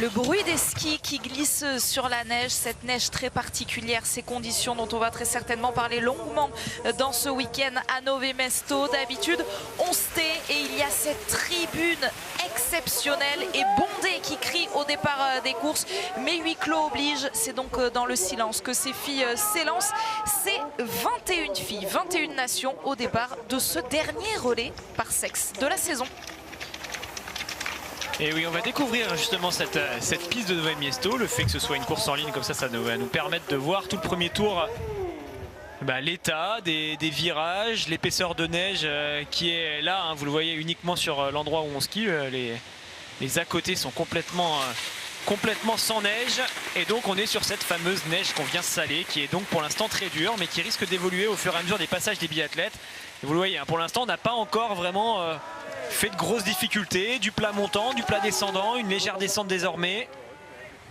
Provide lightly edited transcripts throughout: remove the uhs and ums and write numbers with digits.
Le bruit des skis qui glissent sur la neige, cette neige très particulière, ces conditions dont on va très certainement parler longuement dans ce week-end à Nové Mesto. D'habitude, 11T et il y a cette tribune exceptionnelle et bondée qui crie au départ des courses. Mais huis clos oblige, c'est donc dans le silence que ces filles s'élancent. C'est 21 filles, 21 nations au départ de ce dernier relais par sexe de la saison. Et oui, on va découvrir justement cette piste de Nové Mesto. Le fait que ce soit une course en ligne comme ça va nous permettre de voir tout le premier tour l'état des virages, l'épaisseur de neige qui est là, hein, vous le voyez uniquement sur l'endroit où on skie. Les à côté sont complètement sans neige, et donc on est sur cette fameuse neige qu'on vient saler, qui est donc pour l'instant très dure, mais qui risque d'évoluer au fur et à mesure des passages des biathlètes. Et vous le voyez, hein, pour l'instant on n'a pas encore vraiment fait de grosses difficultés, du plat montant, du plat descendant, une légère descente désormais.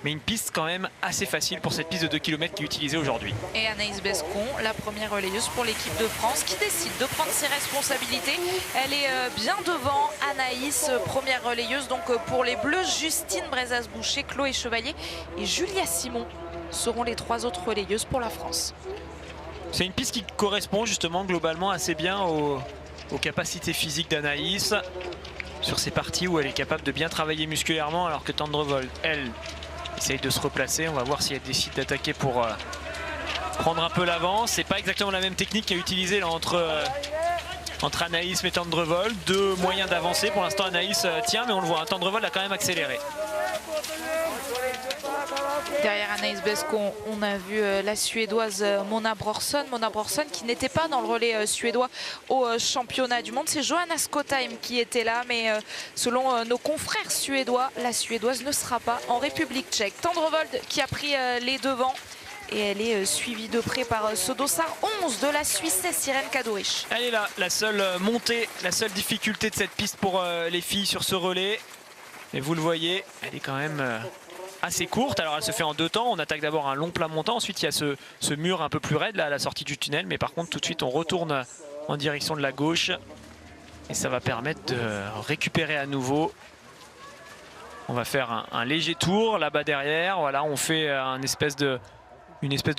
Mais une piste quand même assez facile pour cette piste de 2 km qui est utilisée aujourd'hui. Et Anaïs Bescon, la première relayeuse pour l'équipe de France, qui décide de prendre ses responsabilités. Elle est bien devant Anaïs, première relayeuse. Donc pour les Bleus, Justine Brezas-Boucher, Chloé Chevalier et Julia Simon seront les 3 autres relayeuses pour la France. C'est une piste qui correspond justement globalement assez bien aux capacités physiques d'Anaïs. Sur ces parties où elle est capable de bien travailler musculairement, alors que Tendrevold, elle, essaye de se replacer. On va voir si elle décide d'attaquer pour prendre un peu l'avance. C'est pas exactement la même technique qu'a utilisée entre Anaïs et Tendrevold. Deux moyens d'avancer. Pour l'instant Anaïs tient, mais on le voit, Tendrevold a quand même accéléré. Derrière Anaïs Bescon, on a vu la Suédoise Mona Brorsson. Mona Brorsson qui n'était pas dans le relais suédois au championnat du monde. C'est Johanna Skottheim qui était là, mais selon nos confrères suédois, la Suédoise ne sera pas en République tchèque. Tendrevold qui a pris les devants. Et elle est suivie de près par ce dossard 11 de la Suissesse Irène Kadorich. Elle est là, la seule montée, la seule difficulté de cette piste pour les filles sur ce relais. Et vous le voyez, elle est quand même assez courte. Alors elle se fait en 2 temps. On attaque d'abord un long plat montant. Ensuite il y a ce mur un peu plus raide là à la sortie du tunnel. Mais par contre tout de suite on retourne en direction de la gauche. Et ça va permettre de récupérer à nouveau. On va faire un léger tour là-bas derrière. Voilà, on fait une espèce de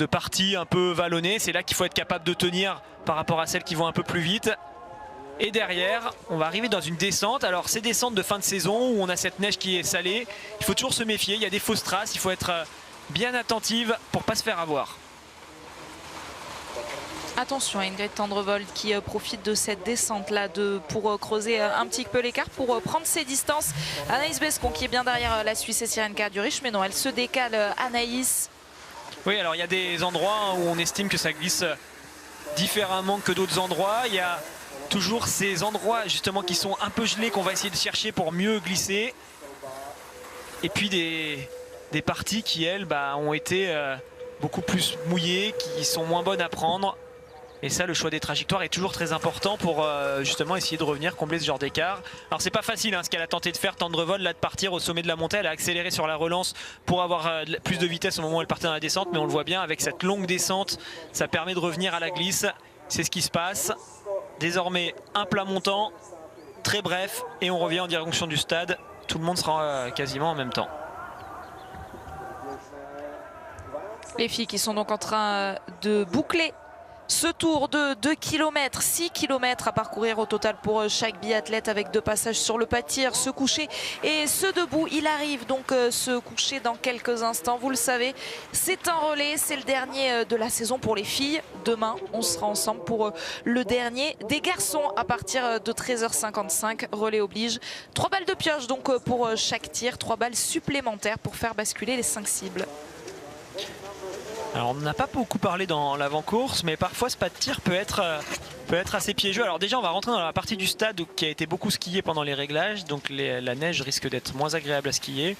partie un peu vallonnée. C'est là qu'il faut être capable de tenir par rapport à celles qui vont un peu plus vite. Et derrière, on va arriver dans une descente. Alors ces descentes de fin de saison où on a cette neige qui est salée, il faut toujours se méfier. Il y a des fausses traces, il faut être bien attentive pour ne pas se faire avoir. Attention à Ingrid Tendrevold qui profite de cette descente-là pour creuser un petit peu l'écart, pour prendre ses distances. Anaïs Bescon qui est bien derrière la Suisse Irène Kadorich, mais non, elle se décale Anaïs. Oui, alors il y a des endroits où on estime que ça glisse différemment que d'autres endroits. Il y a toujours ces endroits justement qui sont un peu gelés qu'on va essayer de chercher pour mieux glisser. Et puis des parties qui, elles, ont été beaucoup plus mouillées, qui sont moins bonnes à prendre. Et ça, le choix des trajectoires est toujours très important pour justement essayer de revenir combler ce genre d'écart. Alors c'est pas facile hein, ce qu'elle a tenté de faire Tendrevold, là, de partir au sommet de la montée. Elle a accéléré sur la relance pour avoir plus de vitesse au moment où elle partait dans la descente. Mais on le voit bien, avec cette longue descente, ça permet de revenir à la glisse. C'est ce qui se passe. Désormais un plat montant, très bref, et on revient en direction du stade. Tout le monde sera quasiment en même temps. Les filles qui sont donc en train de boucler ce tour de 2 km, 6 km à parcourir au total pour chaque biathlète, avec 2 passages sur le pas de tir, se coucher et se debout. Il arrive donc se coucher dans quelques instants, vous le savez. C'est un relais, c'est le dernier de la saison pour les filles. Demain, on sera ensemble pour le dernier des garçons à partir de 13h55. Relais oblige. 3 balles de pioche donc pour chaque tir, 3 balles supplémentaires pour faire basculer les 5 cibles. Alors on n'a pas beaucoup parlé dans l'avant-course, mais parfois ce pas de tir peut être assez piégeux. Alors déjà on va rentrer dans la partie du stade qui a été beaucoup skiée pendant les réglages, donc la neige risque d'être moins agréable à skier.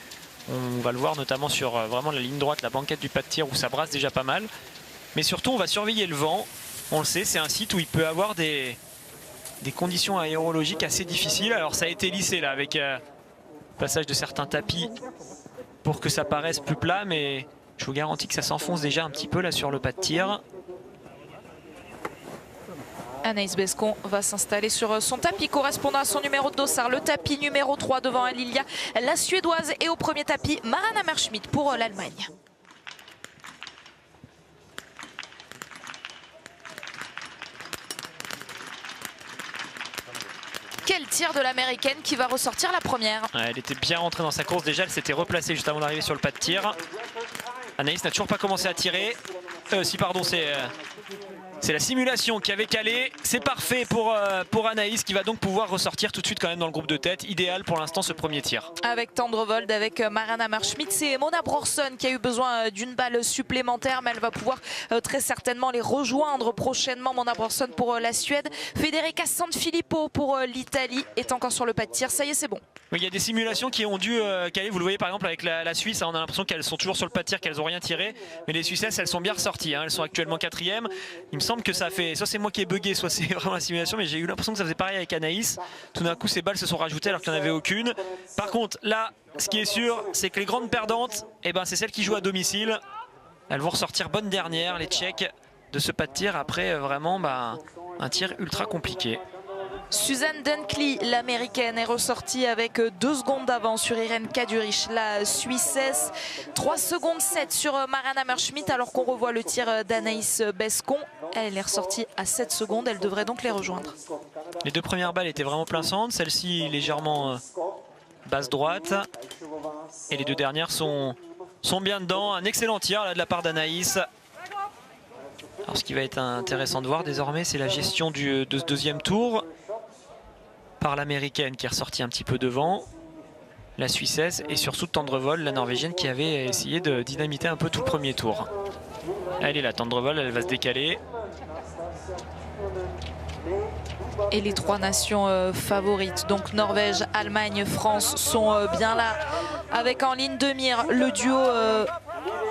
On va le voir notamment sur vraiment la ligne droite, la banquette du pas de tir où ça brasse déjà pas mal. Mais surtout on va surveiller le vent. On le sait, c'est un site où il peut avoir des conditions aérologiques assez difficiles. Alors ça a été lissé là avec le passage de certains tapis pour que ça paraisse plus plat, mais je vous garantis que ça s'enfonce déjà un petit peu là sur le pas de tir. Anaïs Bescon va s'installer sur son tapis correspondant à son numéro de dossard. Le tapis numéro 3 devant elle, il y a la Suédoise. Et au premier tapis, Mara Hammerschmidt pour l'Allemagne. Quel tir de l'américaine qui va ressortir la première. Ouais, elle était bien rentrée dans sa course déjà, elle s'était replacée juste avant d'arriver sur le pas de tir. Anaïs n'a toujours pas commencé à tirer. Si pardon, c'est la simulation qui avait calé. C'est parfait pour Anaïs qui va donc pouvoir ressortir tout de suite quand même dans le groupe de tête. Idéal pour l'instant ce premier tir. Avec Tendrevold, avec Mara Hammerschmidt, c'est Mona Brorsson qui a eu besoin d'une balle supplémentaire, mais elle va pouvoir très certainement les rejoindre prochainement. Mona Brorsson pour la Suède. Federica Sanfilippo pour l'Italie est encore sur le pas de tir. Ça y est, c'est bon. Oui, il y a des simulations qui ont dû caler. Vous le voyez par exemple avec la Suisse, on a l'impression qu'elles sont toujours sur le pas de tir, qu'elles n'ont rien tiré. Mais les Suissesses, elles sont bien ressorties. Elles sont actuellement 4e. Il me semble que ça fait, soit c'est moi qui ai bugué, soit c'est vraiment la simulation, mais j'ai eu l'impression que ça faisait pareil avec Anaïs. Tout d'un coup, ces balles se sont rajoutées alors qu'il n'y en avait aucune. Par contre, là, ce qui est sûr, c'est que les grandes perdantes, c'est celles qui jouent à domicile. Elles vont ressortir bonne dernière, les Tchèques, de ce pas de tir après vraiment un tir ultra compliqué. Suzanne Dunkley, l'américaine, est ressortie avec 2 secondes d'avance sur Irène Kadurich, la Suissesse. 3 secondes 7 sur Mara Hammerschmidt, alors qu'on revoit le tir d'Anaïs Bescon. Elle est ressortie à 7 secondes, elle devrait donc les rejoindre. Les 2 premières balles étaient vraiment plein centre, celle-ci légèrement basse droite. Et les 2 dernières sont bien dedans. Un excellent tir là, de la part d'Anaïs. Alors ce qui va être intéressant de voir désormais, c'est la gestion de ce deuxième tour par l'américaine qui est ressortie un petit peu devant, la Suissesse et surtout Tendrevold, la norvégienne, qui avait essayé de dynamiter un peu tout le premier tour. Elle est là, Tendrevold, elle va se décaler. Et les 3 nations favorites, donc Norvège, Allemagne, France, sont bien là, avec en ligne de mire le duo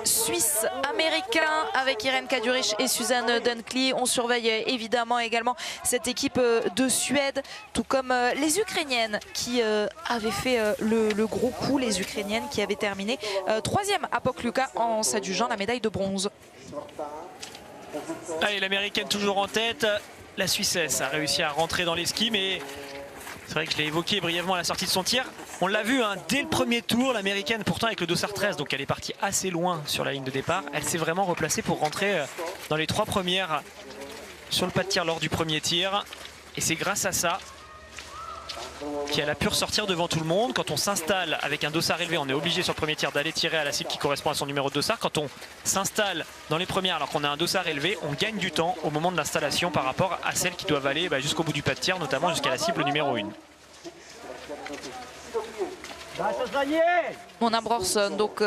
suisse-américain avec Irène Kadurich et Suzanne Dunkley. On surveille évidemment également cette équipe de Suède, tout comme les Ukrainiennes qui avaient fait le gros coup, les Ukrainiennes qui avaient terminé 3e à Pokluka en s'adjugeant la médaille de bronze. Allez, l'américaine toujours en tête. La Suissesse a réussi à rentrer dans les skis, mais c'est vrai que je l'ai évoqué brièvement à la sortie de son tir. On l'a vu dès le premier tour, l'américaine pourtant avec le dossard 13, donc elle est partie assez loin sur la ligne de départ. Elle s'est vraiment replacée pour rentrer dans les 3 premières sur le pas de tir lors du premier tir. Et c'est grâce à ça qu'elle a pu ressortir devant tout le monde. Quand on s'installe avec un dossard élevé, on est obligé sur le premier tir d'aller tirer à la cible qui correspond à son numéro de dossard. Quand on s'installe dans les premières alors qu'on a un dossard élevé, on gagne du temps au moment de l'installation par rapport à celles qui doivent aller jusqu'au bout du pas de tir, notamment jusqu'à la cible numéro 1. Mona Brorsson, donc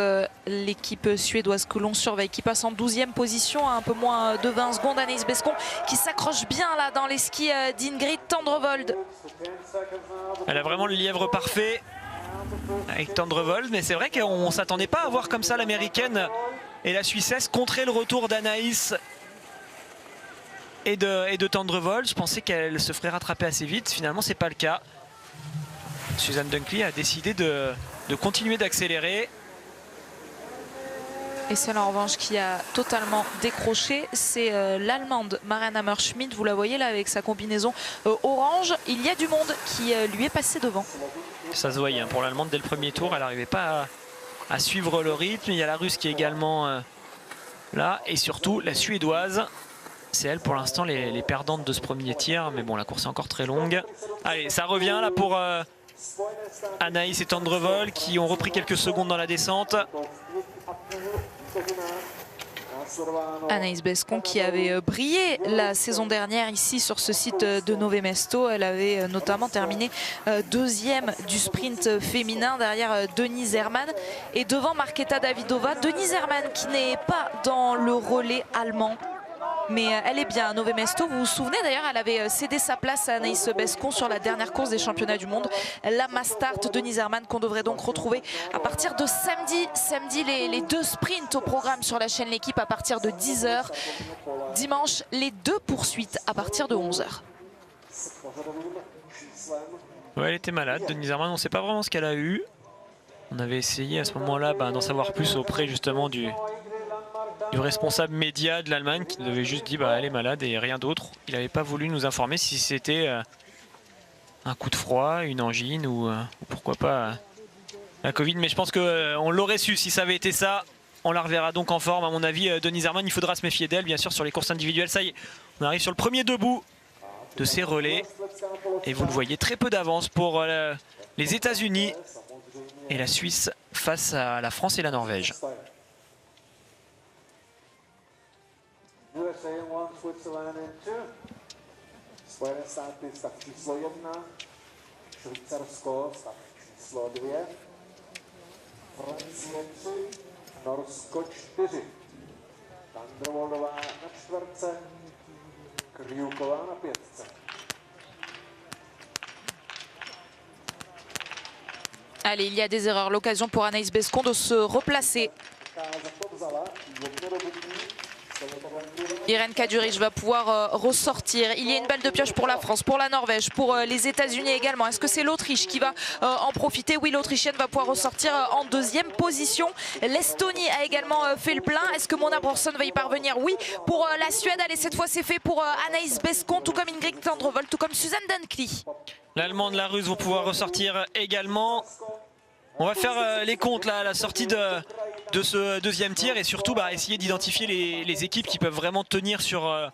l'équipe suédoise que l'on surveille, qui passe en 12e position à un peu moins de 20 secondes. Anaïs Bescon qui s'accroche bien là dans les skis d'Ingrid Tendrevold. Elle a vraiment le lièvre parfait avec Tendrevold, mais c'est vrai qu'on ne s'attendait pas à voir comme ça l'américaine et la Suissesse contrer le retour d'Anaïs et de Tendrevold. Je pensais qu'elle se ferait rattraper assez vite, finalement c'est pas le cas. Suzanne Dunkley a décidé de continuer d'accélérer. Et celle en revanche qui a totalement décroché, c'est l'Allemande Mara Hammerschmidt. Vous la voyez là avec sa combinaison orange. Il y a du monde qui lui est passé devant. Ça se voyait pour l'Allemande dès le premier tour. Elle n'arrivait pas à suivre le rythme. Il y a la Russe qui est également là. Et surtout la Suédoise. C'est elle pour l'instant les perdantes de ce premier tir. Mais bon, la course est encore très longue. Allez, ça revient là pour Anaïs et Tendrevold qui ont repris quelques secondes dans la descente. Anaïs Bescon qui avait brillé la saison dernière ici sur ce site de Nové Mesto. Elle avait notamment terminé 2e du sprint féminin derrière Denise Herrmann et devant Marketa Davidova. Denise Herrmann qui n'est pas dans le relais allemand, mais elle est bien à Nové Mesto. Vous vous souvenez d'ailleurs, elle avait cédé sa place à Anaïs Bescon sur la dernière course des championnats du monde, la Mastart. Denise Herrmann qu'on devrait donc retrouver à partir de samedi. Samedi, les 2 sprints au programme sur la chaîne L'équipe à partir de 10 h. Dimanche, les 2 poursuites à partir de 11 h. Ouais, elle était malade, Denise Herrmann. On ne sait pas vraiment ce qu'elle a eu. On avait essayé à ce moment-là d'en savoir plus auprès justement du du responsable média de l'Allemagne qui nous avait juste dit bah, elle est malade et rien d'autre. Il n'avait pas voulu nous informer si c'était un coup de froid, une angine ou pourquoi pas la Covid. Mais je pense qu'on l'aurait su si ça avait été ça. On la reverra donc en forme à mon avis. Denise Herrmann, il faudra se méfier d'elle bien sûr sur les courses individuelles. Ça y est, on arrive sur le premier debout de ces relais. Et vous le voyez, très peu d'avance pour les États-Unis et la Suisse face à la France et la Norvège. Norsko 4, Tandrovoldová na čtvrtce, Kryuková na pětce. Allez, il y a des erreurs. L'occasion pour Anaïs Bescon de se replacer. Irène Kaduric va pouvoir ressortir. Il y a une balle de pioche pour la France, pour la Norvège, pour les États-Unis également. Est-ce que c'est l'Autriche qui va en profiter? Oui, l'Autrichienne va pouvoir ressortir en deuxième position. L'Estonie a également fait le plein. Est-ce que Mona Brorsson va y parvenir? Oui, pour la Suède. Allez, cette fois c'est fait pour Anaïs Bescon, tout comme Ingrid Tendrevold, tout comme Suzanne Dunkly. L'Allemande, la Russe vont pouvoir ressortir également. On va faire les comptes là, à la sortie de ce deuxième tir et surtout essayer d'identifier les équipes qui peuvent vraiment tenir sur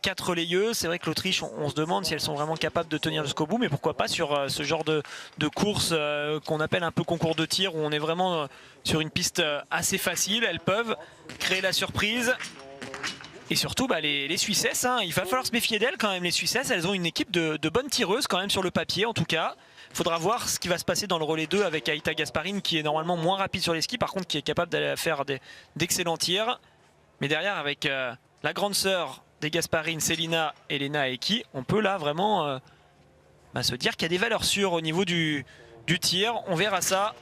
4 relayeuses. C'est vrai que l'Autriche, on se demande si elles sont vraiment capables de tenir jusqu'au bout, mais pourquoi pas sur ce genre de course qu'on appelle un peu concours de tir, où on est vraiment sur une piste assez facile. Elles peuvent créer la surprise. Et surtout les Suissesses, hein, il va falloir se méfier d'elles quand même. Les Suissesses, elles ont une équipe de bonnes tireuses quand même sur le papier en tout cas. Il faudra voir ce qui va se passer dans le relais 2 avec Aïta Gasparine qui est normalement moins rapide sur les skis, par contre qui est capable d'aller faire d'excellents tirs. Mais derrière avec la grande sœur des Gasparine, Selina et Lena Eki, on peut là vraiment se dire qu'il y a des valeurs sûres au niveau du tir. On verra ça.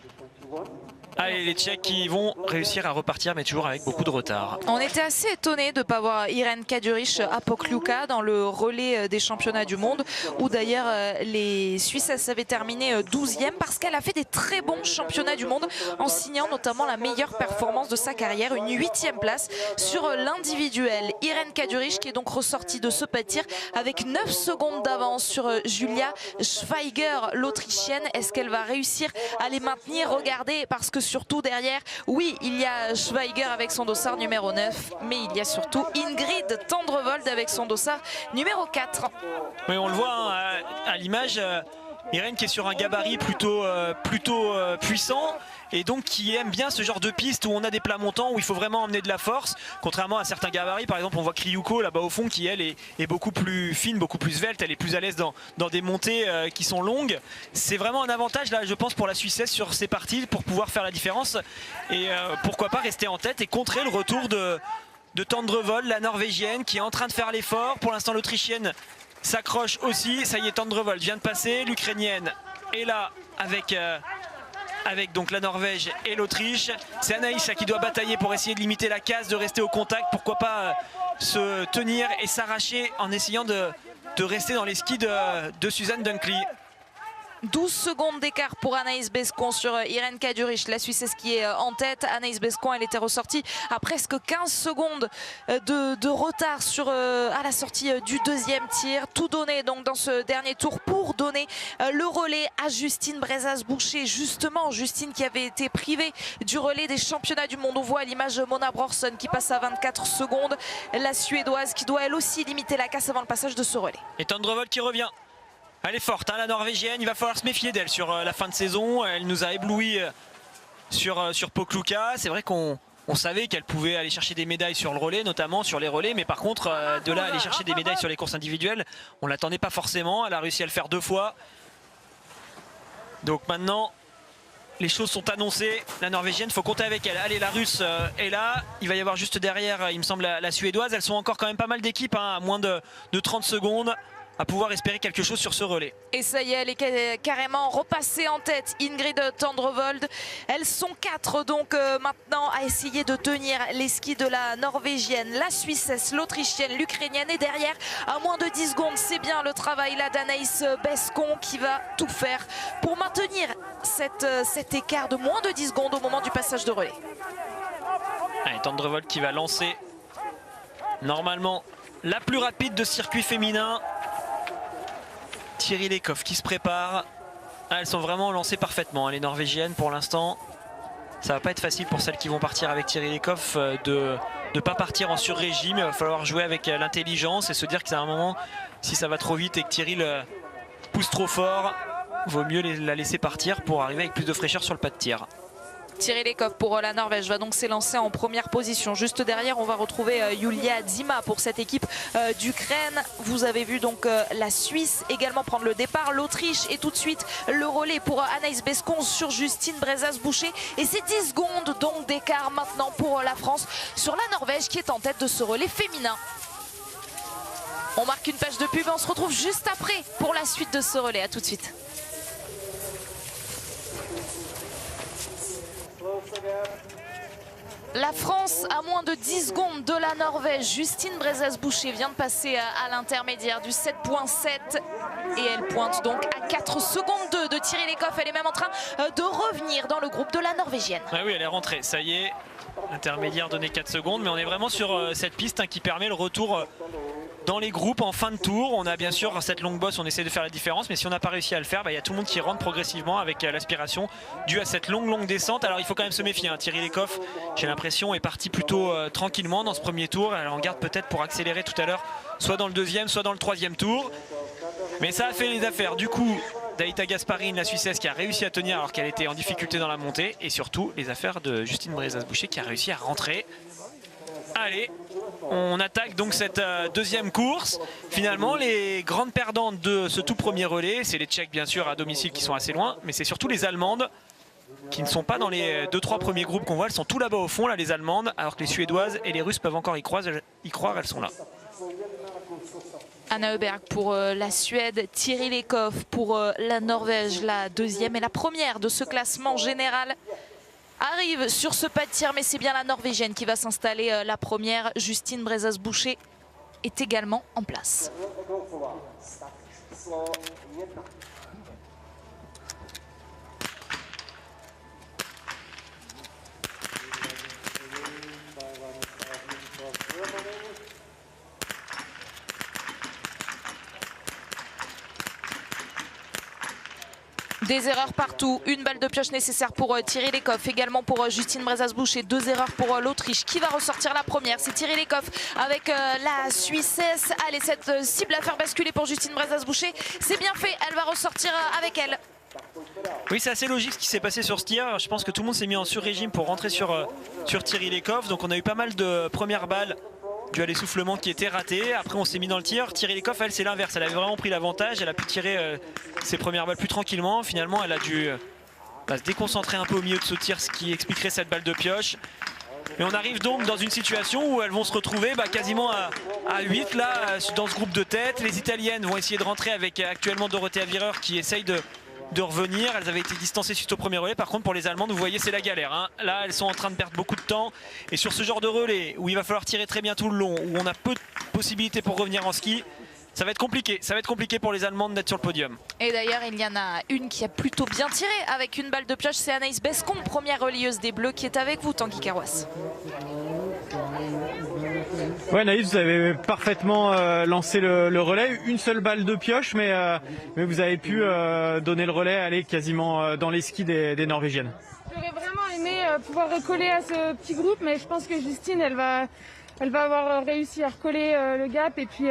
Allez, les Tchèques qui vont réussir à repartir, mais toujours avec beaucoup de retard. On était assez étonnés de ne pas voir Irène Kaduric à Pokljuka dans le relais des championnats du monde, où d'ailleurs les Suisses avaient terminé 12e parce qu'elle a fait des très bons championnats du monde en signant notamment la meilleure performance de sa carrière, une 8e place sur l'individuel. Irène Kaduric qui est donc ressortie de ce pas de tir avec 9 secondes d'avance sur Julia Schweiger, l'Autrichienne. Est-ce qu'elle va réussir à les maintenir? Regardez, parce que surtout derrière, oui, il y a Schweiger avec son dossard numéro 9, mais il y a surtout Ingrid Tendrevold avec son dossard numéro 4. Oui, on le voit hein, à l'image, Irène qui est sur un gabarit plutôt puissant et donc qui aime bien ce genre de piste où on a des plats montants, où il faut vraiment emmener de la force, contrairement à certains gabarits. Par exemple, on voit Kryuko là-bas au fond qui elle est beaucoup plus fine, beaucoup plus svelte, elle est plus à l'aise dans des montées qui sont longues. C'est vraiment un avantage là, je pense, pour la Suissesse sur ces parties pour pouvoir faire la différence et pourquoi pas rester en tête et contrer le retour de Tendrevold, la Norvégienne qui est en train de faire l'effort. Pour l'instant l'Autrichienne s'accroche aussi. Ça y est, Tendrevold vient de passer. L'Ukrainienne est là avec donc la Norvège et l'Autriche. C'est Anaïs qui doit batailler pour essayer de limiter la casse, de rester au contact. Pourquoi pas se tenir et s'arracher en essayant de rester dans les skis de Suzanne Dunkly. 12 secondes d'écart pour Anaïs Bescon sur Irène Kaduric, la Suissesse qui est en tête. Anaïs Bescon, elle était ressortie à presque 15 secondes de retard à la sortie du deuxième tir. Tout donné donc dans ce dernier tour pour donner le relais à Justine Brezas-Boucher. Justement, Justine qui avait été privée du relais des championnats du monde. On voit à l'image Mona Brorsson qui passe à 24 secondes. La Suédoise qui doit elle aussi limiter la casse avant le passage de ce relais. Et Tendrevold qui revient. Elle est forte, hein, la Norvégienne. Il va falloir se méfier d'elle sur la fin de saison. Elle nous a éblouis sur Pokljuka. C'est vrai qu'on savait qu'elle pouvait aller chercher des médailles sur le relais, notamment sur les relais. Mais par contre, de là aller chercher des médailles sur les courses individuelles, on ne l'attendait pas forcément. Elle a réussi à le faire 2 fois. Donc maintenant, les choses sont annoncées. La Norvégienne, il faut compter avec elle. Allez, la Russe est là. Il va y avoir juste derrière, il me semble, la Suédoise. Elles sont encore quand même pas mal d'équipes, hein, à moins de 30 secondes. À pouvoir espérer quelque chose sur ce relais. Et ça y est, elle est carrément repassée en tête, Ingrid Tendrevold. Elles sont 4 donc maintenant à essayer de tenir les skis de la Norvégienne, la Suissesse, l'Autrichienne, l'Ukrainienne. Et derrière, à moins de 10 secondes, c'est bien le travail là d'Anaïs Bescon qui va tout faire pour maintenir cet écart de moins de 10 secondes au moment du passage de relais. Allez, Tendrevold qui va lancer normalement la plus rapide de circuit féminin. Thierry Lekhoff qui se prépare. Elles sont vraiment lancées parfaitement, les Norvégiennes pour l'instant. Ça va pas être facile pour celles qui vont partir avec Thierry Lekhoff de ne pas partir en sur-régime. Il va falloir jouer avec l'intelligence et se dire que c'est un moment, si ça va trop vite et que Thierry le pousse trop fort, vaut mieux la laisser partir pour arriver avec plus de fraîcheur sur le pas de tir. Thierry Lekhoff pour la Norvège va donc s'élancer en première position. Juste derrière, on va retrouver Julia Zima pour cette équipe d'Ukraine. Vous avez vu donc la Suisse également prendre le départ, l'Autriche et tout de suite le relais pour Anaïs Bescon sur Justine Brezas-Boucher. Et c'est 10 secondes donc d'écart maintenant pour la France sur la Norvège qui est en tête de ce relais féminin. On marque une page de pub et on se retrouve juste après pour la suite de ce relais. À tout de suite. La France à moins de 10 secondes de la Norvège. Justine Brezas-Boucher vient de passer à l'intermédiaire du 7.7 et elle pointe donc à 4 secondes de Thierry Lekhoff. Elle est même en train de revenir dans le groupe de la Norvégienne. Ah oui, elle est rentrée, ça y est. Intermédiaire donné 4 secondes, mais on est vraiment sur cette piste qui permet le retour dans les groupes en fin de tour. On a bien sûr cette longue bosse, on essaie de faire la différence, mais si on n'a pas réussi à le faire, il y a tout le monde qui rentre progressivement avec l'aspiration due à cette longue descente. Alors il faut quand même se méfier, hein. Thierry Lekhoff, j'ai l'impression, est parti plutôt tranquillement dans ce premier tour. Elle en garde peut-être pour accélérer tout à l'heure, soit dans le deuxième, soit dans le troisième tour. Mais ça a fait les affaires. Du coup, Daïta Gasparine, la Suissesse, qui a réussi à tenir alors qu'elle était en difficulté dans la montée. Et surtout, les affaires de Justine Brezas-Boucher qui a réussi à rentrer. Allez, on attaque donc cette deuxième course. Finalement, les grandes perdantes de ce tout premier relais, c'est les Tchèques bien sûr à domicile qui sont assez loin, mais c'est surtout les Allemandes qui ne sont pas dans les 2-3 premiers groupes qu'on voit. Elles sont tout là-bas au fond, là, les Allemandes, alors que les Suédoises et les Russes peuvent encore y croire, elles sont là. Anna Öberg pour la Suède, Thierry Lekhoff pour la Norvège, la deuxième et la première de ce classement général. Arrive sur ce pas de tir, mais c'est bien la Norvégienne qui va s'installer la première. Justine Brezas-Boucher est également en place. Des erreurs partout, une balle de pioche nécessaire pour Thierry Lekhoff, également pour Justine Brezas-Boucher, 2 erreurs pour l'Autriche. Qui va ressortir la première? C'est Thierry Lekhoff avec la Suissesse. Allez, cette cible à faire basculer pour Justine Brezas-Boucher, c'est bien fait, elle va ressortir avec elle. Oui, c'est assez logique ce qui s'est passé sur ce tir. Je pense que tout le monde s'est mis en sur-régime pour rentrer sur Thierry Lekhoff. Donc on a eu pas mal de premières balles dû à l'essoufflement qui était raté. Après on s'est mis dans le tir. Thierry Lekhoff, elle, c'est l'inverse. Elle avait vraiment pris l'avantage. Elle a pu tirer ses premières balles plus tranquillement. Finalement elle a dû se déconcentrer un peu au milieu de ce tir, ce qui expliquerait cette balle de pioche. Et on arrive donc dans une situation où elles vont se retrouver quasiment à 8 là, dans ce groupe de tête. Les Italiennes vont essayer de rentrer avec actuellement Dorothea Virer qui essaye de revenir. Elles avaient été distancées suite au premier relais. Par contre pour les Allemandes, vous voyez, c'est la galère, hein. Là elles sont en train de perdre beaucoup de temps. Et sur ce genre de relais où il va falloir tirer très bien tout le long, où on a peu de possibilités pour revenir en ski, ça va être compliqué. Ça va être compliqué pour les Allemandes d'être sur le podium. Et d'ailleurs il y en a une qui a plutôt bien tiré avec une balle de pioche, c'est Anaïs Bescon, première relieuse des Bleus, qui est avec vous, Tanguy Carroisse. Ouais, Naïs, vous avez parfaitement lancé le relais. Une seule balle de pioche, mais vous avez pu donner le relais, aller quasiment dans les skis des Norvégiennes. J'aurais vraiment aimé pouvoir recoller à ce petit groupe, mais je pense que Justine, elle va avoir réussi à recoller le gap. Et puis,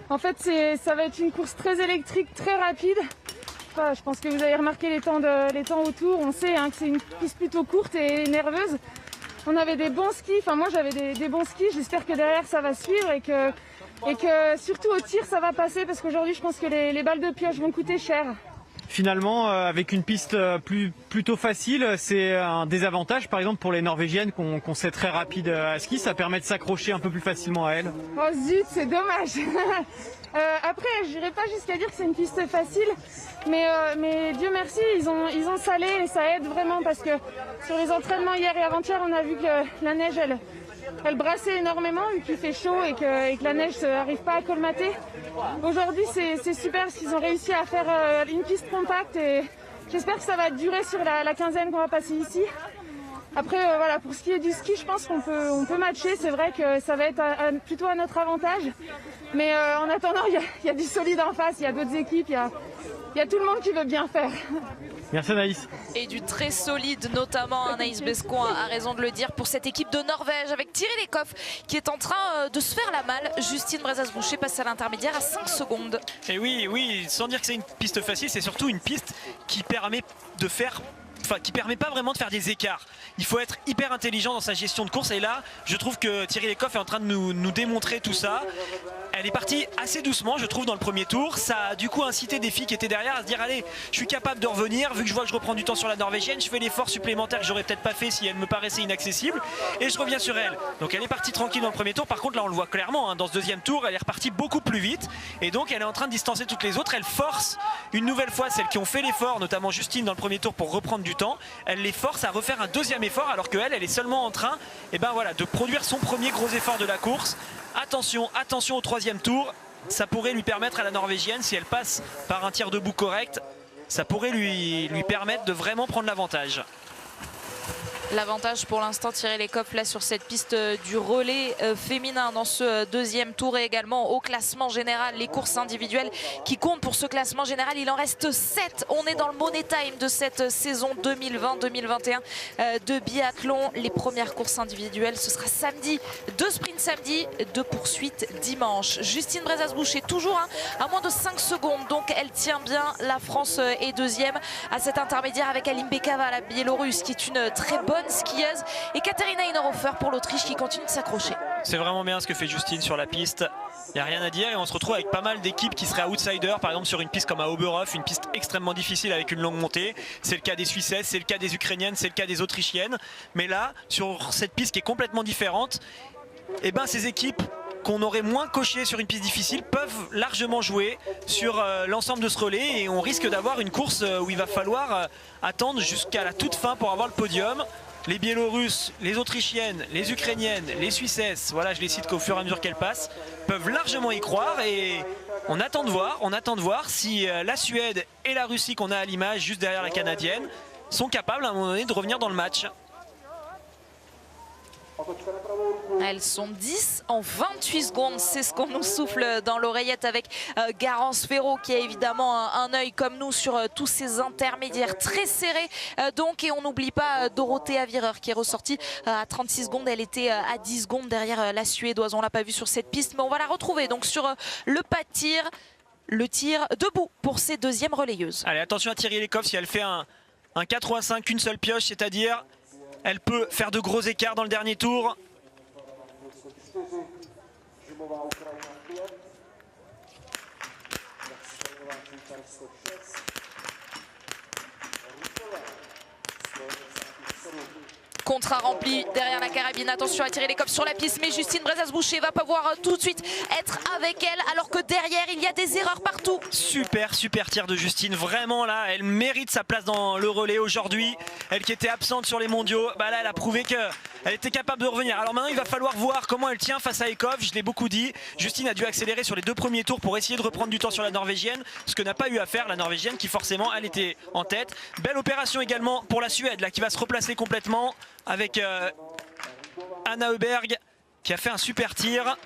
en fait, ça va être une course très électrique, très rapide. Enfin, je pense que vous avez remarqué les temps autour. On sait que c'est une piste plutôt courte et nerveuse. On avait des bons skis, enfin moi j'avais des bons skis, j'espère que derrière ça va suivre et que surtout au tir ça va passer, parce qu'aujourd'hui je pense que les balles de pioche vont coûter cher. Finalement, avec une piste plutôt facile, c'est un désavantage par exemple pour les Norvégiennes qu'on sait très rapide à ski, ça permet de s'accrocher un peu plus facilement à elles. Oh zut, c'est dommage. Après, je n'irai pas jusqu'à dire que c'est une piste facile, mais Dieu merci, ils ont salé et ça aide vraiment, parce que sur les entraînements hier et avant-hier, on a vu que la neige, elle brassait énormément vu qu'il fait chaud et que la neige n'arrive pas à colmater. Aujourd'hui, c'est super parce qu'ils ont réussi à faire une piste compacte et j'espère que ça va durer sur la quinzaine qu'on va passer ici. Après, voilà, pour ce qui est du ski, je pense qu'on peut matcher. C'est vrai que ça va être plutôt à notre avantage. Mais en attendant, il y a du solide en face, il y a d'autres équipes, il y a tout le monde qui veut bien faire. Merci Anaïs. Et du très solide, notamment Anaïs Bescon a raison de le dire, pour cette équipe de Norvège avec Thierry Lekhoff qui est en train de se faire la malle. Justine Brezas-Boucher passe à l'intermédiaire à 5 secondes. Et oui, sans dire que c'est une piste facile, c'est surtout une piste qui permet pas vraiment de faire des écarts. Il faut être hyper intelligent dans sa gestion de course et là je trouve que Thierry Lekhoff est en train de nous démontrer tout ça. Elle est partie assez doucement je trouve dans le premier tour, ça a du coup incité des filles qui étaient derrière à se dire allez je suis capable de revenir, vu que je vois que je reprends du temps sur la norvégienne, je fais l'effort supplémentaire que j'aurais peut-être pas fait si elle me paraissait inaccessible et je reviens sur elle. Donc elle est partie tranquille dans le premier tour, par contre là on le voit clairement, hein, dans ce deuxième tour elle est repartie beaucoup plus vite et donc elle est en train de distancer toutes les autres, elle force une nouvelle fois celles qui ont fait l'effort, notamment Justine dans le premier tour pour reprendre du temps, elle les force à refaire un deuxième effort alors qu'elle est seulement en train de produire son premier gros effort de la course. Attention au troisième tour, ça pourrait lui permettre à la norvégienne, si elle passe par un tir debout correct, ça pourrait lui permettre de vraiment prendre l'avantage. L'avantage pour l'instant, Thierry Lekhoff là sur cette piste du relais féminin dans ce deuxième tour et également au classement général, les courses individuelles qui comptent pour ce classement général. Il en reste 7. On est dans le money time de cette saison 2020-2021 de biathlon. Les premières courses individuelles, ce sera samedi, 2 sprints samedi, 2 poursuites dimanche. Justine Brezas-Boucher toujours à moins de 5 secondes, donc elle tient bien. La France est deuxième à cet intermédiaire avec Alim Bekava, la Biélorusse, qui est une très bonne skieuse, et Katerina Innerhofer pour l'Autriche qui continue de s'accrocher. C'est vraiment bien ce que fait Justine sur la piste. Il n'y a rien à dire et on se retrouve avec pas mal d'équipes qui seraient outsiders, par exemple sur une piste comme à Oberhof, une piste extrêmement difficile avec une longue montée. C'est le cas des Suissesses, c'est le cas des Ukrainiennes, c'est le cas des Autrichiennes. Mais là, sur cette piste qui est complètement différente, ces équipes qu'on aurait moins coché sur une piste difficile peuvent largement jouer sur l'ensemble de ce relais et on risque d'avoir une course où il va falloir attendre jusqu'à la toute fin pour avoir le podium. Les Biélorusses, les Autrichiennes, les Ukrainiennes, les Suissesses, voilà, je les cite qu'au fur et à mesure qu'elles passent, peuvent largement y croire et on attend de voir si la Suède et la Russie qu'on a à l'image juste derrière la Canadienne sont capables à un moment donné de revenir dans le match. Elles sont 10 en 28 secondes, c'est ce qu'on nous souffle dans l'oreillette avec Garance Ferro qui a évidemment un œil comme nous sur tous ces intermédiaires très serrés. Et on n'oublie pas Dorothea Virer qui est ressortie à 36 secondes, elle était à 10 secondes derrière la Suédoise, on l'a pas vue sur cette piste mais on va la retrouver donc sur le pas de tir, le tir debout pour ces deuxièmes relayeuses. Allez, attention à Thierry Lekhoff si elle fait un 85, une seule pioche, c'est-à-dire elle peut faire de gros écarts dans le dernier tour. Contrat rempli derrière la carabine, attention à Thierry Lekhoff sur la piste, mais Justine Brezas-Boucher va pouvoir tout de suite être avec elle alors que derrière il y a des erreurs partout. Super tir de Justine, vraiment là elle mérite sa place dans le relais aujourd'hui. Elle qui était absente sur les mondiaux, là elle a prouvé qu'elle était capable de revenir. Alors maintenant il va falloir voir comment elle tient face à Lekhoff, je l'ai beaucoup dit. Justine a dû accélérer sur les 2 premiers tours pour essayer de reprendre du temps sur la norvégienne, ce que n'a pas eu à faire la norvégienne qui forcément elle était en tête. Belle opération également pour la Suède là qui va se replacer complètement avec Anna Öberg qui a fait un super tir.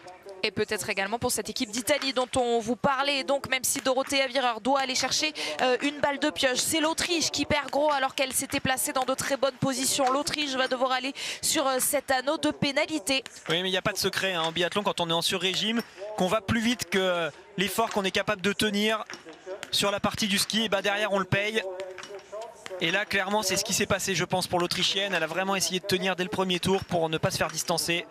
Et peut-être également pour cette équipe d'Italie dont on vous parlait. Donc même si Dorothea Virer doit aller chercher une balle de pioche, c'est l'Autriche qui perd gros alors qu'elle s'était placée dans de très bonnes positions. L'Autriche va devoir aller sur cet anneau de pénalité. Oui mais il n'y a pas de secret en biathlon quand on est en sur-régime, qu'on va plus vite que l'effort qu'on est capable de tenir sur la partie du ski, et derrière on le paye. Et là clairement c'est ce qui s'est passé je pense pour l'Autrichienne. Elle a vraiment essayé de tenir dès le premier tour pour ne pas se faire distancer.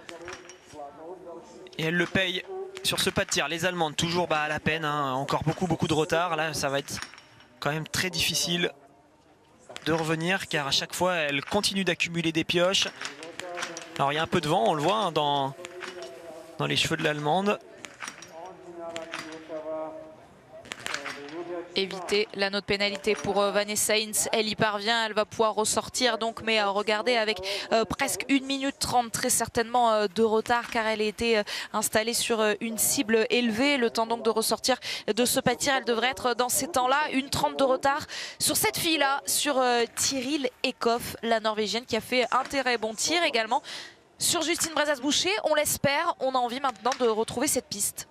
Et elle le paye sur ce pas de tir. Les Allemandes toujours à la peine, encore beaucoup de retard. Là ça va être quand même très difficile de revenir car à chaque fois elle continue d'accumuler des pioches. Alors il y a un peu de vent, on le voit dans les cheveux de l'Allemande. Éviter la note pénalité pour Vanessa Hintz. Elle y parvient, elle va pouvoir ressortir donc, mais regardez, avec presque 1 minute 30 très certainement de retard, car elle a été installée sur une cible élevée. Le temps donc de ressortir de ce pâtir, elle devrait être dans ces temps-là. 1:30 de retard sur cette fille-là, sur Tiril Eckhoff, la Norvégienne, qui a fait un très bon tir également. Sur Justine Brezas-Boucher, on l'espère, on a envie maintenant de retrouver cette piste.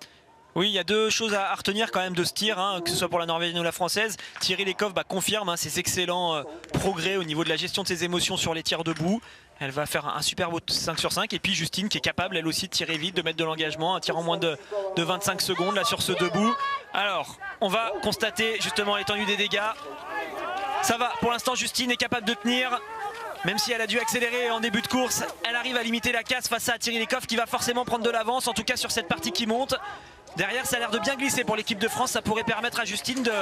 Oui, il y a deux choses à retenir quand même de ce tir, hein, que ce soit pour la Norvégienne ou la Française. Tiril Eckhoff confirme ses excellents progrès au niveau de la gestion de ses émotions sur les tirs debout. Elle va faire un super beau 5 sur 5. Et puis Justine qui est capable elle aussi de tirer vite, de mettre de l'engagement, un tir en moins de 25 secondes là sur ce debout. Alors, on va constater justement l'étendue des dégâts. Ça va, pour l'instant Justine est capable de tenir. Même si elle a dû accélérer en début de course, elle arrive à limiter la casse face à Tiril Eckhoff qui va forcément prendre de l'avance, en tout cas sur cette partie qui monte. Derrière, ça a l'air de bien glisser pour l'équipe de France. Ça pourrait permettre à Justine de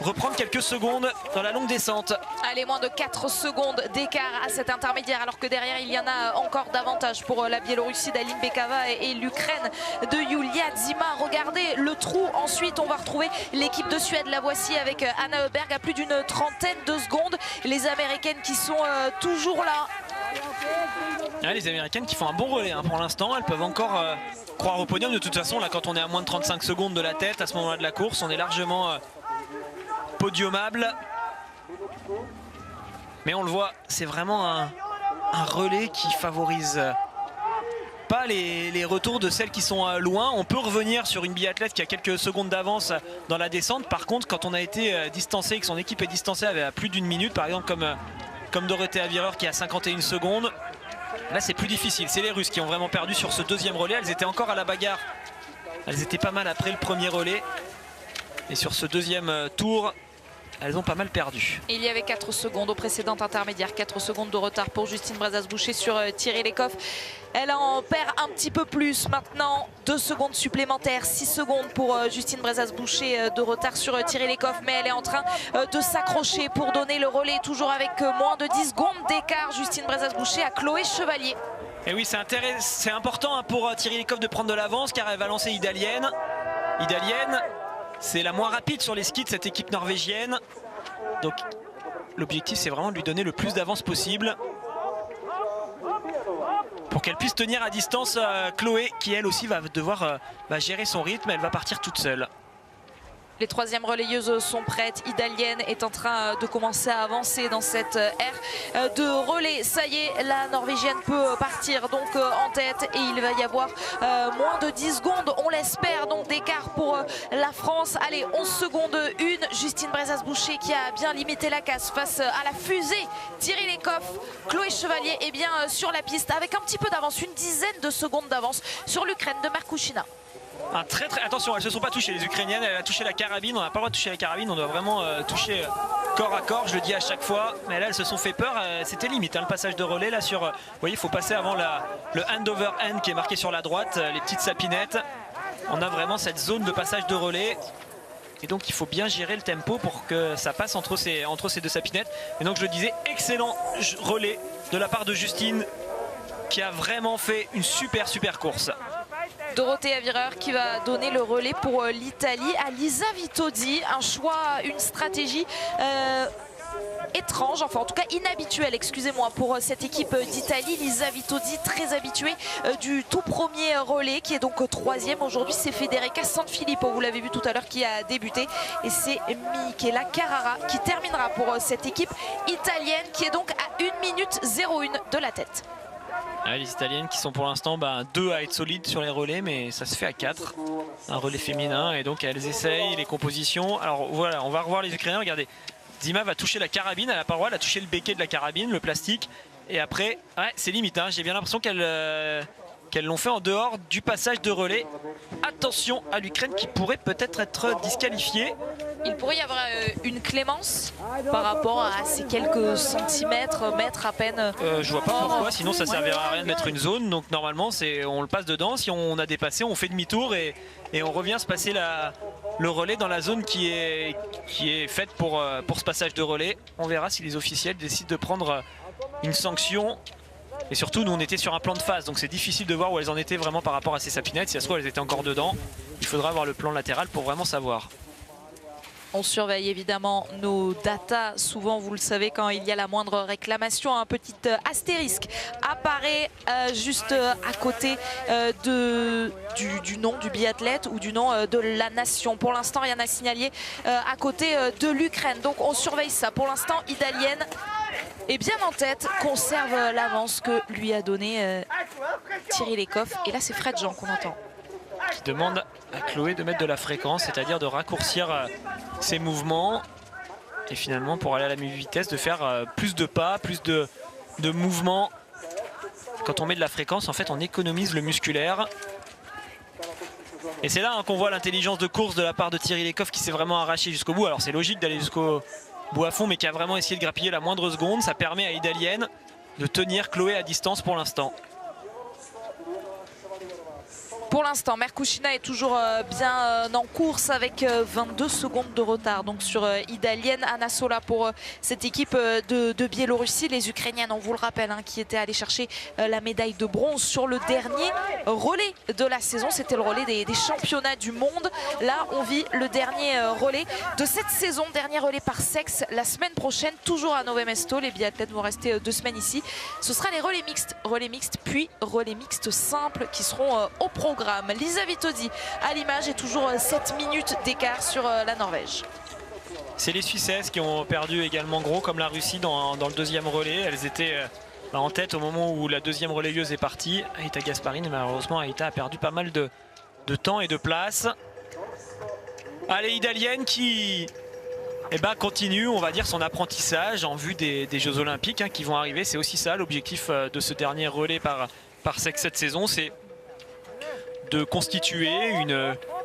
reprendre quelques secondes dans la longue descente. Allez, moins de 4 secondes d'écart à cet intermédiaire, alors que derrière, il y en a encore davantage pour la Biélorussie d'Aline Bekava et l'Ukraine de Yulia Zima. Regardez le trou. Ensuite, on va retrouver l'équipe de Suède. La voici avec Anna Öberg à plus d'une trentaine de secondes. Les Américaines qui sont toujours là. Ouais, les Américaines qui font un bon relais hein, pour l'instant. Elles peuvent encore croire au podium. De toute façon, là, quand on est à moins de 35 secondes de la tête, à ce moment-là de la course, on est largement podiumable. Mais on le voit, c'est vraiment un relais qui favorise pas les retours de celles qui sont loin. On peut revenir sur une biathlète qui a quelques secondes d'avance dans la descente. Par contre, quand on a été distancé, que son équipe est distancée à plus d'une minute, par exemple comme Dorothea Virer qui a 51 secondes, là c'est plus difficile. C'est les Russes qui ont vraiment perdu sur ce deuxième relais. Elles étaient encore à la bagarre, elles étaient pas mal après le premier relais, et sur ce deuxième tour elles ont pas mal perdu. Il y avait 4 secondes au précédent intermédiaire, 4 secondes de retard pour Justine Brezas-Boucher sur Tiril Eckhoff. Elle en perd un petit peu plus maintenant, 2 secondes supplémentaires, 6 secondes pour Justine Brezas-Boucher de retard sur Tiril Eckhoff, mais elle est en train de s'accrocher pour donner le relais, toujours avec moins de 10 secondes d'écart. Justine Brezas-Boucher à Chloé Chevalier. Et oui, c'est important pour Tiril Eckhoff de prendre de l'avance, car elle va lancer Idalienne. Idalienne, c'est la moins rapide sur les skis de cette équipe norvégienne. Donc l'objectif c'est vraiment de lui donner le plus d'avance possible pour qu'elle puisse tenir à distance Chloé, qui elle aussi va devoir gérer son rythme. Elle va partir toute seule. Les troisièmes relayeuses sont prêtes. Idalienne est en train de commencer à avancer dans cette ère de relais. Ça y est, la Norvégienne peut partir donc en tête, et il va y avoir moins de 10 secondes, on l'espère, donc d'écart pour la France. Allez, 11 secondes 1. Justine Brezas-Boucher qui a bien limité la casse face à la fusée Tiril Eckhoff. Chloé Chevalier est bien sur la piste avec un petit peu d'avance, une dizaine de secondes d'avance sur l'Ukraine de Markushina. Attention, elles ne se sont pas touchées les Ukrainiennes. Elle a touché la carabine, on n'a pas le droit de toucher la carabine, on doit vraiment toucher corps à corps, je le dis à chaque fois. Mais là elles se sont fait peur, c'était limite le passage de relais là sur, vous voyez, il faut passer avant le hand over hand qui est marqué sur la droite, les petites sapinettes. On a vraiment cette zone de passage de relais, et donc il faut bien gérer le tempo pour que ça passe entre ces deux sapinettes. Et donc je le disais, excellent relais de la part de Justine, qui a vraiment fait une super course. Dorothea Virer qui va donner le relais pour l'Italie à Lisa Vitozzi. Un choix, une stratégie étrange, enfin en tout cas inhabituelle, excusez-moi, pour cette équipe d'Italie. Lisa Vitozzi, très habituée du tout premier relais, qui est donc 3e aujourd'hui. C'est Federica Sanfilippo, vous l'avez vu tout à l'heure, qui a débuté, et c'est Michela Carrara qui terminera pour cette équipe italienne, qui est donc à 1 minute 01 de la tête. Les Italiennes qui sont pour l'instant 2 à être solides sur les relais, mais ça se fait à 4, un relais féminin, et donc elles essayent les compositions. Alors voilà, on va revoir les Ukrainiens. Regardez, Zima va toucher la carabine à la paroi, elle a touché le béquet de la carabine, le plastique, et après ouais, c'est limite, hein. J'ai bien l'impression qu'elles l'ont fait en dehors du passage de relais. Attention à l'Ukraine qui pourrait peut-être être disqualifiée. Il pourrait y avoir une clémence par rapport à ces quelques centimètres, mètres à peine. Je vois pas pourquoi, sinon ça servira à rien de mettre une zone. Donc normalement on le passe dedans. Si on a dépassé, on fait demi-tour et on revient se passer le relais dans la zone qui est faite pour ce passage de relais. On verra si les officiels décident de prendre une sanction. Et surtout, nous on était sur un plan de phase, donc c'est difficile de voir où elles en étaient vraiment par rapport à ces sapinettes. Si ça se trouve, elles étaient encore dedans. Il faudra avoir le plan latéral pour vraiment savoir. On surveille évidemment nos datas. Souvent, vous le savez, quand il y a la moindre réclamation, un petit astérisque apparaît juste à côté du nom du biathlète ou du nom de la nation. Pour l'instant, rien à signaler à côté de l'Ukraine. Donc on surveille ça. Pour l'instant, Idaliene est bien en tête, conserve l'avance que lui a donné Thierry Lecoff. Et là, c'est Fred Jean qu'on entend. Qui demande à Chloé de mettre de la fréquence, c'est-à-dire de raccourcir ses mouvements. Et finalement, pour aller à la même vitesse, de faire plus de pas, plus de mouvements. Quand on met de la fréquence, en fait, on économise le musculaire. Et c'est là qu'on voit l'intelligence de course de la part de Thierry Lecoff qui s'est vraiment arraché jusqu'au bout. Alors c'est logique d'aller jusqu'au bout à fond, mais qui a vraiment essayé de grappiller la moindre seconde. Ça permet à Idaliene de tenir Chloé à distance pour l'instant. Pour l'instant, Merkushina est toujours bien en course avec 22 secondes de retard donc sur Idaliene. Anna Sola pour cette équipe de Biélorussie. Les Ukrainiennes, on vous le rappelle, hein, qui étaient allées chercher la médaille de bronze sur le dernier relais de la saison. C'était le relais des championnats du monde. Là, on vit le dernier relais de cette saison. Dernier relais par sexe la semaine prochaine, toujours à Nové Mesto. Les biathlètes vont rester 2 semaines ici. Ce sera les relais mixtes puis relais mixtes simples qui seront au programme. Lisa Vitodi à l'image et toujours 7 minutes d'écart sur la Norvège. C'est les Suissesses qui ont perdu également gros comme la Russie dans le deuxième relais. Elles étaient en tête au moment où la deuxième relayeuse est partie. Aïta Gasparine, malheureusement Aïta a perdu pas mal de temps et de place. Allez, Idaliene qui continue, on va dire, son apprentissage en vue des Jeux Olympiques hein, qui vont arriver. C'est aussi ça l'objectif de ce dernier relais par sexe cette saison, c'est de constituer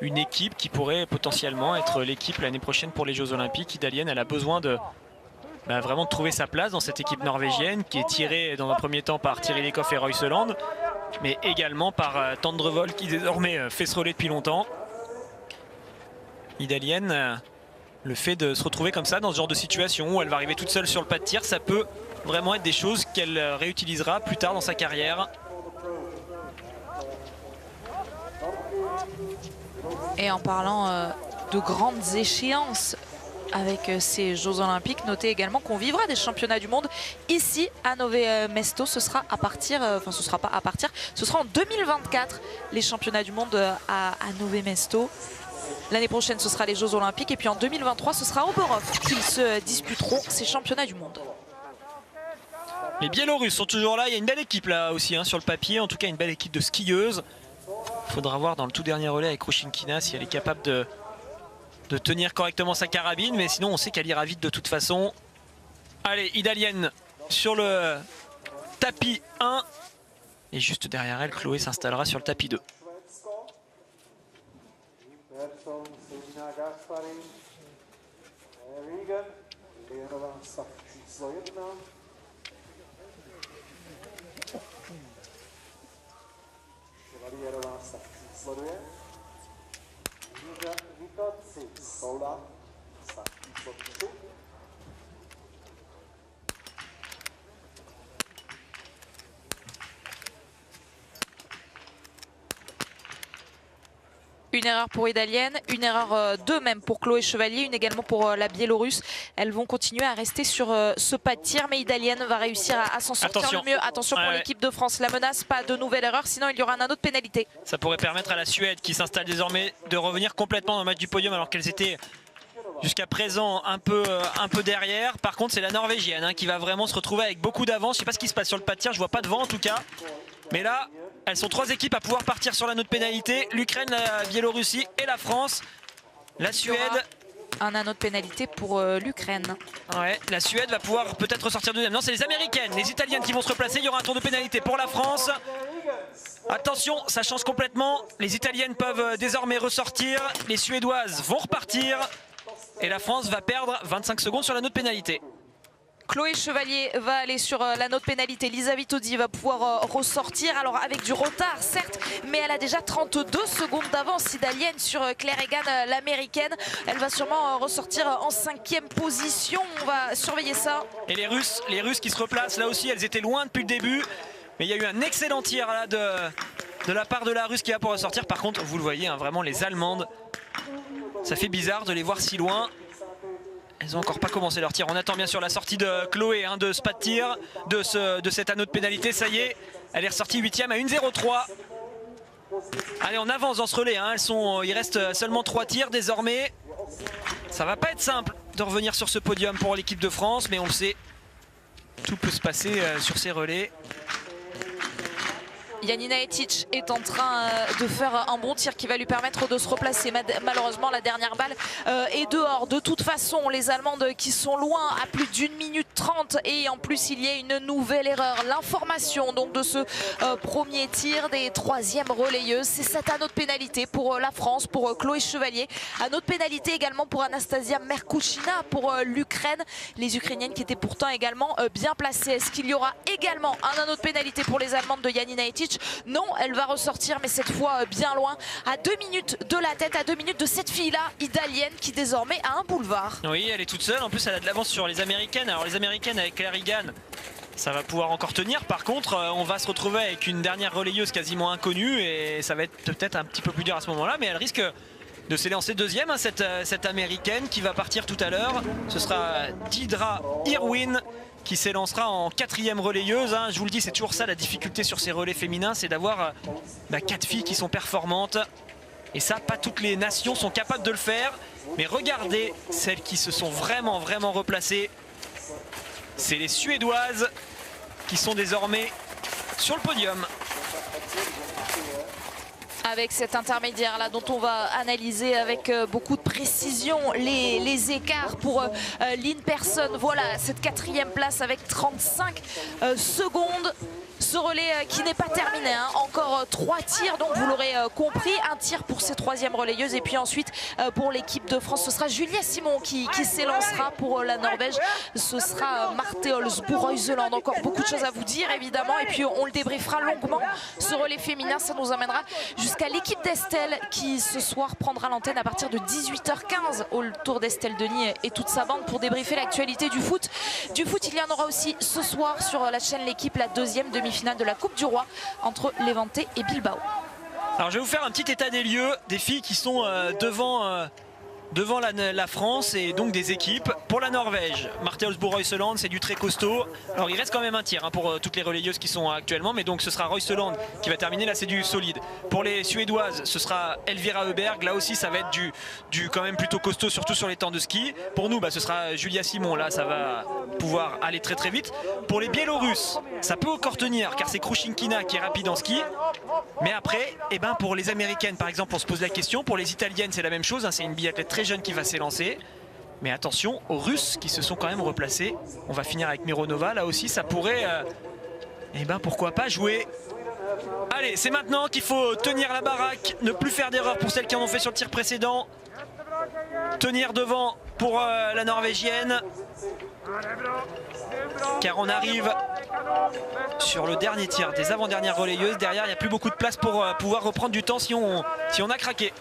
une équipe qui pourrait potentiellement être l'équipe l'année prochaine pour les Jeux Olympiques. Idaliene, elle a besoin de vraiment de trouver sa place dans cette équipe norvégienne qui est tirée dans un premier temps par Thierry Lecoff et Royseland, mais également par Tendrevol qui désormais fait ce relais depuis longtemps. Idaliene, le fait de se retrouver comme ça dans ce genre de situation où elle va arriver toute seule sur le pas de tir, ça peut vraiment être des choses qu'elle réutilisera plus tard dans sa carrière. Et en parlant de grandes échéances avec ces Jeux Olympiques, notez également qu'on vivra des championnats du monde ici à Nové Mesto. Ce sera à partir, ce sera pas à partir, ce sera en 2024 les championnats du monde à Nové Mesto. L'année prochaine ce sera les Jeux Olympiques et puis en 2023 ce sera Oberhof qu'ils se disputeront ces championnats du monde. Les Biélorusses sont toujours là, il y a une belle équipe là aussi hein, sur le papier, en tout cas une belle équipe de skieuses. Il faudra voir dans le tout dernier relais avec Rushinkina si elle est capable de tenir correctement sa carabine, mais sinon on sait qu'elle ira vite de toute façon. Allez, Idaliene sur le tapis 1 et juste derrière elle, Chloé s'installera sur le tapis 2. Valierová stav číslo 2. Vitoci Sola stav číslo 3. Une erreur pour Idaliene, une erreur 2 même pour Chloé Chevalier, une également pour la Biélorusse. Elles vont continuer à rester sur ce pas de tir, mais Idaliene va réussir à s'en sortir le mieux. Attention pour l'équipe de France, la menace, pas de nouvelle erreur, sinon il y aura un autre pénalité. Ça pourrait permettre à la Suède qui s'installe désormais de revenir complètement dans le match du podium alors qu'elles étaient jusqu'à présent un peu derrière. Par contre c'est la Norvégienne hein, qui va vraiment se retrouver avec beaucoup d'avance. Je ne sais pas ce qui se passe sur le pas de tir, je vois pas de vent en tout cas. Mais là, elles sont 3 équipes à pouvoir partir sur la note pénalité. L'Ukraine, la Biélorussie et la France. La Suède. Un anneau de pénalité pour l'Ukraine. Ouais, la Suède va pouvoir peut-être ressortir deuxième. Non, c'est les Américaines, les Italiennes qui vont se replacer. Il y aura un tour de pénalité pour la France. Attention, ça change complètement. Les Italiennes peuvent désormais ressortir. Les Suédoises vont repartir. Et la France va perdre 25 secondes sur la note pénalité. Chloé Chevalier va aller sur la note pénalité. Lisa Vitodi va pouvoir ressortir. Alors avec du retard certes, mais elle a déjà 32 secondes d'avance. Idaliene sur Claire Egan, l'américaine. Elle va sûrement ressortir en 5e position. On va surveiller ça. Et les Russes qui se replacent là aussi, elles étaient loin depuis le début. Mais il y a eu un excellent tir là de la part de la Russe qui va pouvoir ressortir. Par contre, vous le voyez, hein, vraiment les Allemandes, ça fait bizarre de les voir si loin. Elles n'ont encore pas commencé leur tir. On attend bien sûr la sortie de Chloé de ce pas de tir, de cet anneau de pénalité. Ça y est, elle est ressortie 8e à 1,03. Allez, on avance dans ce relais. Il reste seulement 3 tirs désormais. Ça va pas être simple de revenir sur ce podium pour l'équipe de France, mais on le sait, tout peut se passer sur ces relais. Janina Etic est en train de faire un bon tir qui va lui permettre de se replacer. Malheureusement, la dernière balle est dehors. De toute façon, les Allemandes qui sont loin à plus d'1 minute 30 et en plus il y a une nouvelle erreur. L'information donc de ce premier tir des 3e relayeuses, c'est cet anneau de pénalité pour la France, pour Chloé Chevalier. Anneau de pénalité également pour Anastasia Merkushina, pour l'Ukraine. Les Ukrainiennes qui étaient pourtant également bien placées. Est-ce qu'il y aura également un anneau de pénalité pour les Allemandes de Janina Etic? Non, elle va ressortir, mais cette fois bien loin, à 2 minutes de la tête, à 2 minutes de cette fille-là, italienne, qui désormais a un boulevard. Oui, elle est toute seule. En plus, elle a de l'avance sur les Américaines. Alors les Américaines avec Claire Higan, ça va pouvoir encore tenir. Par contre, on va se retrouver avec une dernière relayeuse quasiment inconnue et ça va être peut-être un petit peu plus dur à ce moment-là, mais elle risque de s'élancer 2e, cette Américaine qui va partir tout à l'heure. Ce sera Didra Irwin qui s'élancera en 4e relayeuse. Je vous le dis, c'est toujours ça la difficulté sur ces relais féminins, c'est d'avoir 4 filles qui sont performantes. Et ça, pas toutes les nations sont capables de le faire. Mais regardez celles qui se sont vraiment replacées. C'est les Suédoises qui sont désormais sur le podium. Avec cet intermédiaire là dont on va analyser avec beaucoup de précision les écarts pour Lynn Persson. Voilà cette 4e place avec 35 secondes. Ce relais qui n'est pas terminé, encore 3 tirs, donc vous l'aurez compris, un tir pour ces 3e relayeuses et puis ensuite pour l'équipe de France, ce sera Julia Simon qui s'élancera pour la Norvège, ce sera Marte Olsbu-Reuseland. Encore beaucoup de choses à vous dire évidemment et puis on le débriefera longuement. Ce relais féminin, ça nous amènera jusqu'à l'équipe d'Estelle qui ce soir prendra l'antenne à partir de 18h15 autour d'Estelle Denis et toute sa bande pour débriefer l'actualité du foot. Du foot, il y en aura aussi ce soir sur la chaîne L'équipe, la 2e demi-finale de la Coupe du Roi entre Levante et Bilbao. Alors je vais vous faire un petit état des lieux des filles qui sont devant la France et donc des équipes. Pour la Norvège, Marte Olsbu-Reuseland, c'est du très costaud. Alors il reste quand même un tir pour toutes les relayeuses qui sont actuellement, mais donc ce sera Reuseland qui va terminer, là c'est du solide. Pour les Suédoises, ce sera Elvira Heuberg, là aussi ça va être du quand même plutôt costaud, surtout sur les temps de ski. Pour nous, ce sera Julia Simon, là ça va pouvoir aller très vite. Pour les Biélorusses, ça peut encore tenir car c'est Krushinkina qui est rapide en ski. Mais après, pour les Américaines par exemple, on se pose la question. Pour les Italiennes, c'est la même chose, c'est une biathlète très jeune qui va s'élancer. Mais attention aux Russes qui se sont quand même replacés. On va finir avec Mironova, là aussi ça pourrait pourquoi pas jouer. Allez, c'est maintenant qu'il faut tenir la baraque, ne plus faire d'erreur pour celles qui en ont fait sur le tir précédent. Tenir devant pour la Norvégienne. Car on arrive sur le dernier tir des avant-dernières relayeuses. Derrière, il n'y a plus beaucoup de place pour pouvoir reprendre du temps si on a craqué.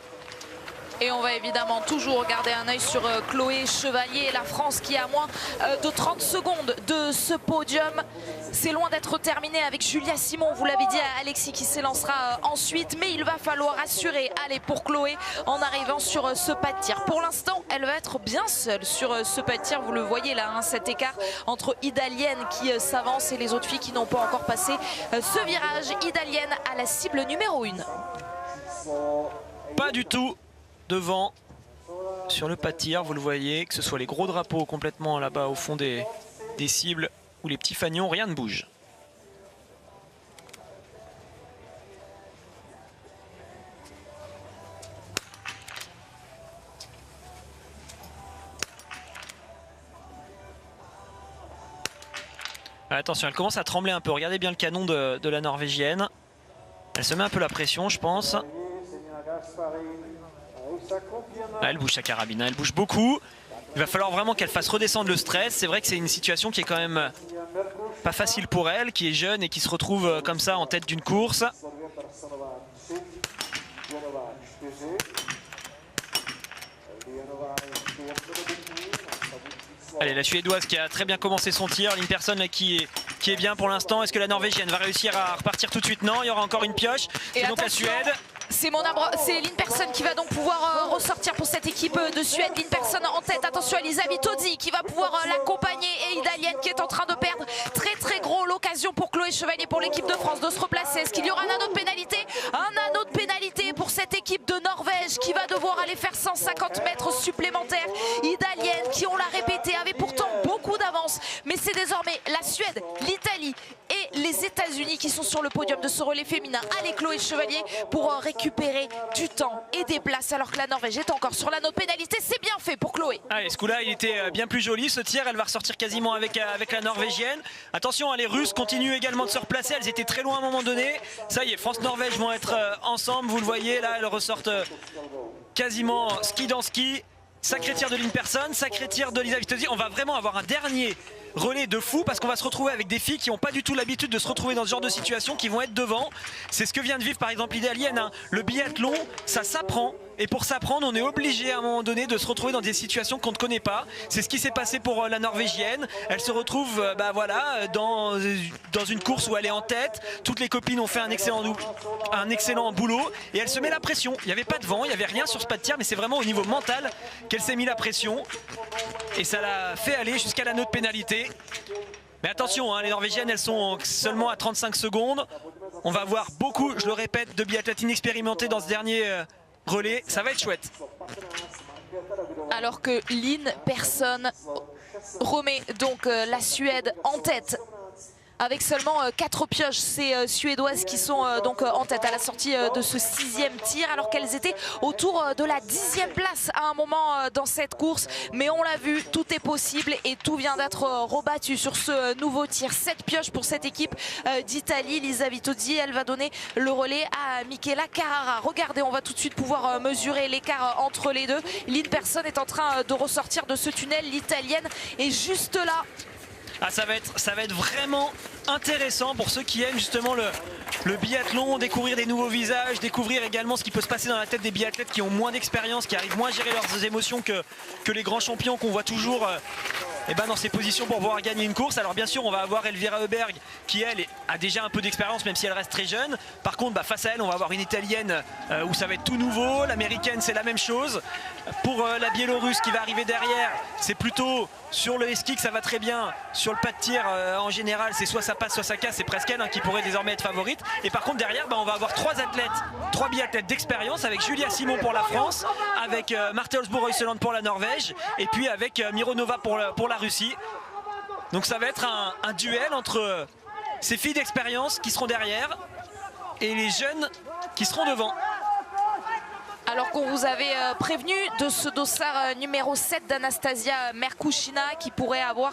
Et on va évidemment toujours garder un œil sur Chloé Chevalier, la France qui est à moins de 30 secondes de ce podium. C'est loin d'être terminé avec Julia Simon, vous l'avez dit à Alexis, qui s'élancera ensuite. Mais il va falloir assurer, allez, pour Chloé, en arrivant sur ce pas de tir. Pour l'instant, elle va être bien seule sur ce pas de tir. Vous le voyez là, cet écart entre Idalienne qui s'avance et les autres filles qui n'ont pas encore passé ce virage. Idalienne à la cible numéro 1. Pas du tout devant sur le pas de tir, vous le voyez, que ce soit les gros drapeaux complètement là-bas au fond des cibles ou les petits fanions, rien ne bouge. Attention, elle commence à trembler un peu, regardez bien le canon de la Norvégienne. Elle se met un peu la pression, je pense. Elle bouge sa carabine, elle bouge beaucoup. Il va falloir vraiment qu'elle fasse redescendre le stress. C'est vrai que c'est une situation qui est quand même pas facile pour elle, qui est jeune et qui se retrouve comme ça en tête d'une course. Allez, la Suédoise qui a très bien commencé son tir. Lynn Persson là, qui est bien pour l'instant. Est-ce que la Norvégienne va réussir à repartir tout de suite? Non, il y aura encore une pioche. C'est donc la Suède. C'est Lynn Persson qui va donc pouvoir ressortir pour cette équipe de Suède. Lynn Persson en tête, attention à Lisa Vitozzi qui va pouvoir l'accompagner et Idalienne qui est en train de perdre très gros l'occasion pour Chloé Chevalier, pour l'équipe de France de se replacer. Est-ce qu'il y aura un anneau de pénalité? Un anneau de pénalité pour cette équipe de Norvège qui va devoir aller faire 150 mètres supplémentaires. Idalienne qui, on l'a répété, avait pourtant beaucoup d'avance, mais c'est désormais la Suède, l'Italie et les États-Unis qui sont sur le podium de ce relais féminin. Allez Chloé Chevalier pour récupérer du temps et des places alors que la Norvège est encore sur l'anneau de pénalité. C'est bien fait pour Chloé. Allez, ce coup-là il était bien plus joli, ce tir. Elle va ressortir quasiment avec la Norvégienne. Attention, les Russes continuent également de se replacer. Elles étaient très loin à un moment donné. Ça y est, France-Norvège vont être ensemble, vous le voyez là, elles ressortent quasiment ski dans ski. Sacré tir de Lynn Persson, sacré tir de Lisa Vitozzi. On va vraiment avoir un dernier relais de fou parce qu'on va se retrouver avec des filles qui n'ont pas du tout l'habitude de se retrouver dans ce genre de situation, qui vont être devant. C'est ce que vient de vivre par exemple Idalienne, hein. Le biathlon, ça s'apprend. Et pour s'apprendre, on est obligé à un moment donné de se retrouver dans des situations qu'on ne connaît pas. C'est ce qui s'est passé pour la Norvégienne. Elle se retrouve dans une course où elle est en tête. Toutes les copines ont fait un excellent boulot. Et elle se met la pression. Il n'y avait pas de vent, il n'y avait rien sur ce pas de tir. Mais c'est vraiment au niveau mental qu'elle s'est mis la pression. Et ça l'a fait aller jusqu'à l'anneau de pénalité. Mais attention, hein, les Norvégiennes, elles sont seulement à 35 secondes. On va voir beaucoup, je le répète, de biathlètes inexpérimentés dans ce dernier relais. Ça va être chouette. Alors que Lynn Persson remet donc la Suède en tête. Avec seulement 4 pioches, ces Suédoises qui sont donc en tête à la sortie de ce 6e tir, alors qu'elles étaient autour de la 10e place à un moment dans cette course. Mais on l'a vu, tout est possible et tout vient d'être rebattu sur ce nouveau tir. 7 pioches pour cette équipe d'Italie. Lisa Vitozzi, elle va donner le relais à Michela Carrara. Regardez, on va tout de suite pouvoir mesurer l'écart entre les deux. Lynn Persson est en train de ressortir de ce tunnel. L'Italienne est juste là. Ah, ça va être vraiment intéressant pour ceux qui aiment justement le biathlon, découvrir des nouveaux visages, découvrir également ce qui peut se passer dans la tête des biathlètes qui ont moins d'expérience, qui arrivent moins à gérer leurs émotions que les grands champions qu'on voit toujours dans ces positions pour pouvoir gagner une course. Alors bien sûr, on va avoir Elvira Öberg qui elle a déjà un peu d'expérience même si elle reste très jeune. Par contre, face à elle, on va avoir une Italienne où ça va être tout nouveau. L'américaine, c'est la même chose. Pour la Biélorusse qui va arriver derrière, c'est plutôt sur le ski que ça va très bien. Sur le pas de tir, en général, c'est soit ça passe, soit ça casse. C'est presque elle qui pourrait désormais être favorite. Et par contre, derrière, on va avoir 3 biathlètes d'expérience avec Julia Simon pour la France, avec Marte Olsbo-Røiseland pour la Norvège et puis avec Mironova pour la Russie. Donc ça va être un duel entre ces filles d'expérience qui seront derrière et les jeunes qui seront devant. Alors qu'on vous avait prévenu de ce dossard numéro 7 d'Anastasia Merkushina qui pourrait avoir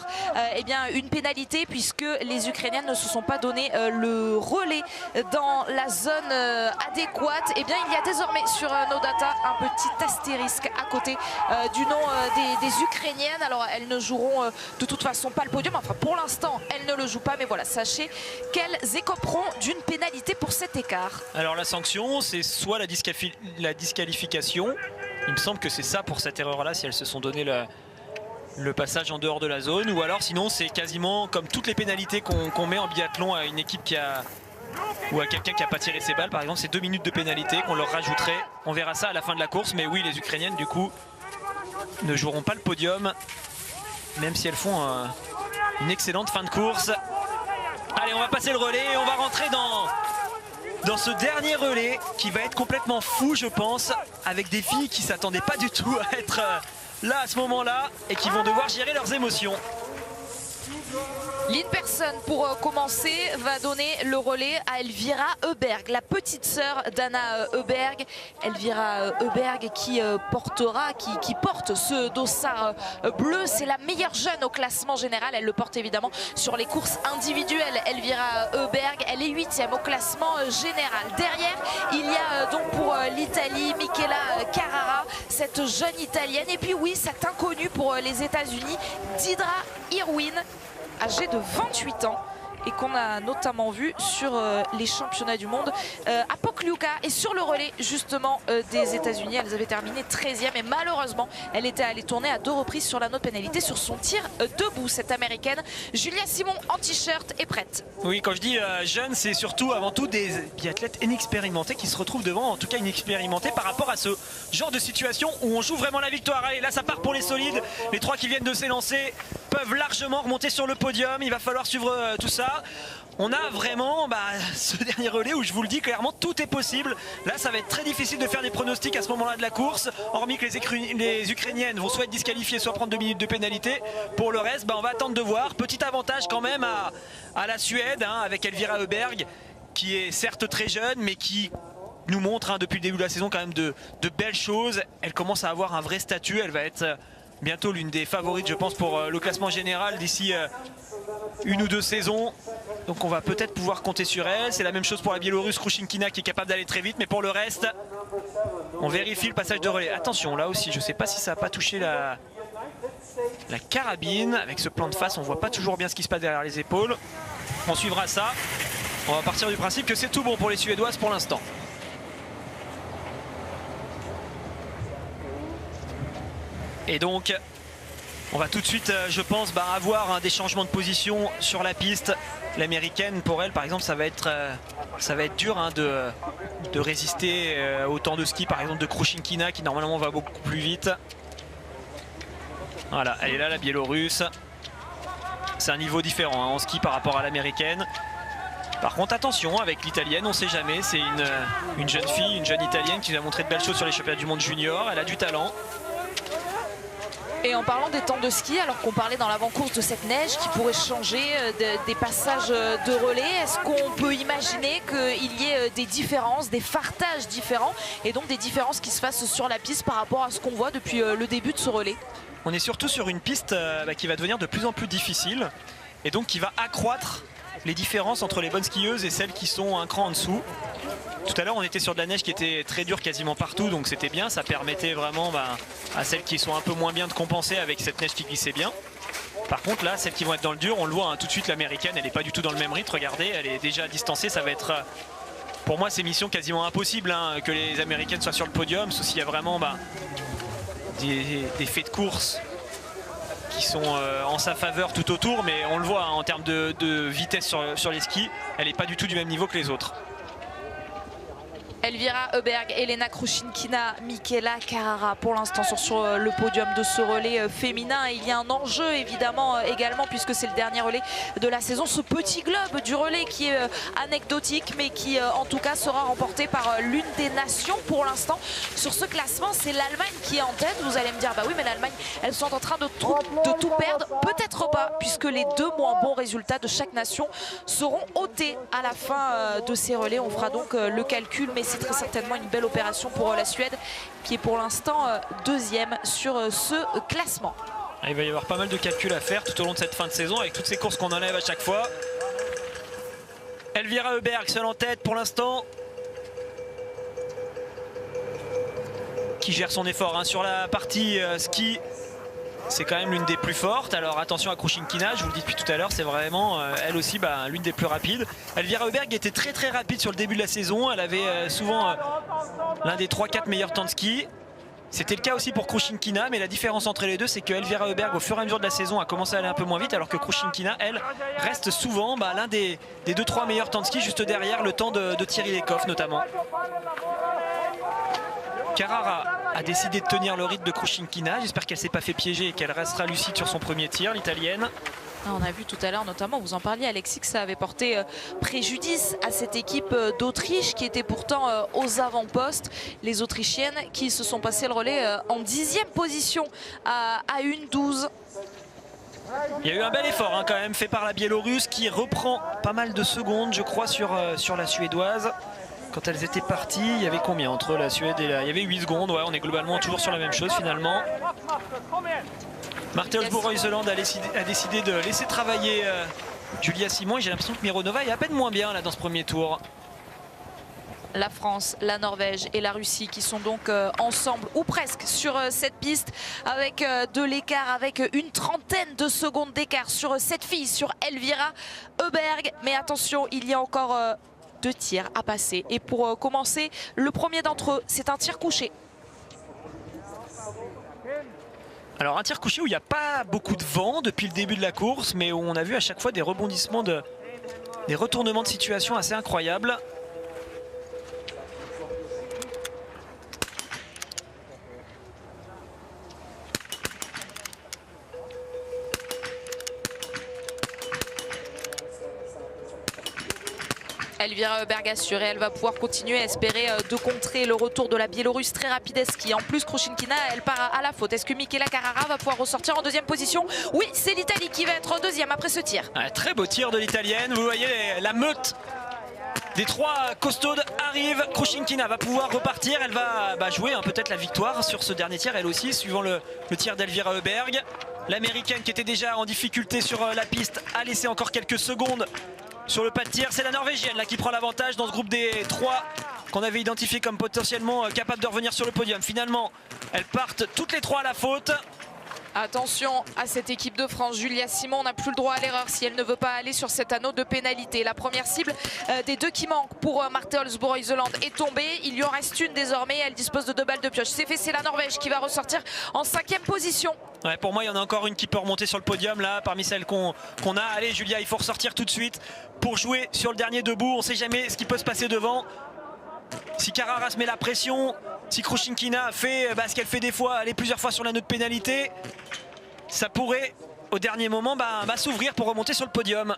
une pénalité puisque les Ukrainiennes ne se sont pas donné le relais dans la zone adéquate. Il y a désormais sur nos data un petit astérisque à côté du nom des Ukrainiennes. Alors elles ne joueront de toute façon pas le podium. Enfin pour l'instant elles ne le jouent pas, mais voilà, sachez qu'elles écoperont d'une pénalité pour cet écart. Alors la sanction, c'est soit la disqualification. Il me semble que c'est ça pour cette erreur là, si elles se sont donné le passage en dehors de la zone, ou alors sinon c'est quasiment comme toutes les pénalités qu'on met en biathlon à une équipe ou à quelqu'un qui n'a pas tiré ses balles. Par exemple, c'est 2 minutes de pénalité qu'on leur rajouterait. On verra ça à la fin de la course, mais oui, les Ukrainiennes du coup ne joueront pas le podium même si elles font une excellente fin de course. Allez, on va passer le relais et on va rentrer dans ce dernier relais qui va être complètement fou, je pense, avec des filles qui ne s'attendaient pas du tout à être là à ce moment-là et qui vont devoir gérer leurs émotions. Lynn Persson, pour commencer, va donner le relais à Elvira Öberg, la petite sœur d'Anna Öberg. Elvira Öberg qui porte ce dossard bleu. C'est la meilleure jeune au classement général. Elle le porte évidemment sur les courses individuelles. Elvira Öberg, elle est 8e au classement général. Derrière, il y a donc pour l'Italie Michela Carrara, cette jeune italienne. Et puis oui, cet inconnu pour les États-Unis, Didra Irwin, âgée de 28 ans et qu'on a notamment vu sur les championnats du monde à Poplar. Kliuka. Et sur le relais justement des États-Unis, elles avaient terminé 13e et malheureusement elle était allée tourner à 2 reprises sur la note pénalité sur son tir debout. Cette américaine Julia Simon en t-shirt est prête. Oui, quand je dis jeune, c'est surtout avant tout des biathlètes inexpérimentés qui se retrouvent devant, en tout cas inexpérimentés par rapport à ce genre de situation où on joue vraiment la victoire. Allez, là ça part pour les solides, les 3 qui viennent de s'élancer peuvent largement remonter sur le podium, il va falloir suivre tout ça. On a vraiment ce dernier relais où je vous le dis clairement, tout est possible. Là ça va être très difficile de faire des pronostics à ce moment-là de la course, hormis que les Ukrainiennes vont soit être disqualifiées, soit prendre 2 minutes de pénalité. Pour le reste, on va attendre de voir. Petit avantage quand même à la Suède, avec Elvira Öberg, qui est certes très jeune, mais qui nous montre depuis le début de la saison quand même de belles choses. Elle commence à avoir un vrai statut, elle va être bientôt l'une des favorites je pense pour le classement général d'ici 1 ou 2 saisons. Donc on va peut-être pouvoir compter sur elle. C'est la même chose pour la Biélorusse Krushinkina qui est capable d'aller très vite. Mais pour le reste, on vérifie le passage de relais. Attention, là aussi, je ne sais pas si ça n'a pas touché la carabine. Avec ce plan de face, on ne voit pas toujours bien ce qui se passe derrière les épaules. On suivra ça. On va partir du principe que c'est tout bon pour les Suédoises pour l'instant. Et donc, on va tout de suite, je pense, avoir des changements de position sur la piste. L'américaine, pour elle, par exemple, ça va être dur de résister au temps de ski, par exemple, de Krushinkina, qui normalement va beaucoup plus vite. Voilà, elle est là, la Biélorusse. C'est un niveau différent en ski par rapport à l'américaine. Par contre, attention avec l'italienne, on ne sait jamais. C'est une jeune fille, une jeune italienne qui nous a montré de belles choses sur les championnats du monde junior. Elle a du talent. Et en parlant des temps de ski, alors qu'on parlait dans l'avant-course de cette neige qui pourrait changer des passages de relais, est-ce qu'on peut imaginer qu'il y ait des différences, des fartages différents et donc des différences qui se fassent sur la piste par rapport à ce qu'on voit depuis le début de ce relais? On est surtout sur une piste qui va devenir de plus en plus difficile et donc qui va accroître les différences entre les bonnes skieuses et celles qui sont un cran en dessous. Tout à l'heure on était sur de la neige qui était très dure quasiment partout, donc c'était bien, ça permettait vraiment à celles qui sont un peu moins bien de compenser avec cette neige qui glissait bien. Par contre là, celles qui vont être dans le dur, on le voit tout de suite, l'américaine elle n'est pas du tout dans le même rythme, regardez, elle est déjà distancée, ça va être pour moi c'est mission quasiment impossible que les américaines soient sur le podium, sauf s'il y a vraiment des faits de course qui sont en sa faveur tout autour, mais on le voit en termes de vitesse sur les skis, elle n'est pas du tout du même niveau que les autres. Elvira Öberg, Elena Krushinkina, Michaela Carrara pour l'instant sur le podium de ce relais féminin. Il y a un enjeu évidemment également puisque c'est le dernier relais de la saison. Ce petit globe du relais qui est anecdotique mais qui en tout cas sera remporté par l'une des nations pour l'instant. Sur ce classement, c'est l'Allemagne qui est en tête. Vous allez me dire, oui mais l'Allemagne, elles sont en train de tout perdre. Peut-être pas puisque les 2 moins bons résultats de chaque nation seront ôtés à la fin de ces relais. On fera donc le calcul, mais c'est très certainement une belle opération pour la Suède qui est pour l'instant 2e sur ce classement. Il va y avoir pas mal de calculs à faire tout au long de cette fin de saison avec toutes ces courses qu'on enlève à chaque fois. Elvira Öberg seule en tête pour l'instant, qui gère son effort sur la partie ski. C'est quand même l'une des plus fortes. Alors attention à Krushinkina, je vous le dis depuis tout à l'heure, c'est vraiment elle aussi l'une des plus rapides. Elvira Öberg était très très rapide sur le début de la saison. Elle avait souvent l'un des 3-4 meilleurs temps de ski. C'était le cas aussi pour Krushinkina, mais la différence entre les deux, c'est que Elvira Öberg au fur et à mesure de la saison a commencé à aller un peu moins vite, alors que Krushinkina, elle, reste souvent l'un des 2-3 meilleurs temps de ski, juste derrière le temps de Thierry Lecoff notamment. Carrara a décidé de tenir le rythme de Krushinkina. J'espère qu'elle ne s'est pas fait piéger et qu'elle restera lucide sur son premier tir, l'italienne. On a vu tout à l'heure, notamment, vous en parliez Alexis, que ça avait porté préjudice à cette équipe d'Autriche qui était pourtant aux avant-postes. Les Autrichiennes qui se sont passées le relais en 10e position à 1-12. Il y a eu un bel effort quand même fait par la Biélorusse qui reprend pas mal de secondes, je crois, sur la Suédoise. Quand elles étaient parties, il y avait combien entre la Suède et il y avait 8 secondes, on est globalement toujours sur la même chose finalement. Marthe Olsbo-Reuseland a décidé de laisser travailler Julia Simon et j'ai l'impression que Mironova est à peine moins bien là dans ce premier tour. La France, la Norvège et la Russie qui sont donc ensemble ou presque sur cette piste avec de l'écart, avec une trentaine de secondes d'écart sur cette fille, sur Elvira Öberg. Mais attention, il y a encore 2 tirs à passer. Et pour commencer, le premier d'entre eux, c'est un tir couché. Alors un tir couché où il n'y a pas beaucoup de vent depuis le début de la course, mais où on a vu à chaque fois des rebondissements, des retournements de situation assez incroyables. Elvira Oeberg assurée, elle va pouvoir continuer à espérer de contrer le retour de la Biélorusse très rapide ski. En plus, Krušinkina, elle part à la faute. Est-ce que Michela Carrara va pouvoir ressortir en deuxième position? Oui, c'est l'Italie qui va être deuxième après ce tir. Un très beau tir de l'Italienne. Vous voyez la meute des 3 costaudes arrive. Krušinkina va pouvoir repartir. Elle va jouer peut-être la victoire sur ce dernier tir, elle aussi, suivant le tir d'Elvira Oeberg. L'Américaine qui était déjà en difficulté sur la piste a laissé encore quelques secondes sur le pas de tir. C'est la Norvégienne là qui prend l'avantage dans ce groupe des 3 qu'on avait identifié comme potentiellement capables de revenir sur le podium. Finalement, elles partent toutes les 3 à la faute. Attention à cette équipe de France. Julia Simon n'a plus le droit à l'erreur si elle ne veut pas aller sur cet anneau de pénalité. La première cible des 2 qui manquent pour Marte Olsbo-Reuseland est tombée. Il lui en reste une désormais. Elle dispose de 2 balles de pioche. C'est fait, c'est la Norvège qui va ressortir en 5e position. Ouais, pour moi, il y en a encore une qui peut remonter sur le podium là, parmi celles qu'on a. Allez Julia, il faut ressortir tout de suite pour jouer sur le dernier debout. On ne sait jamais ce qui peut se passer devant. Si Carrara se met la pression, si Krušinkina fait ce qu'elle fait des fois, aller plusieurs fois sur l'anneau de pénalité, ça pourrait au dernier moment s'ouvrir pour remonter sur le podium.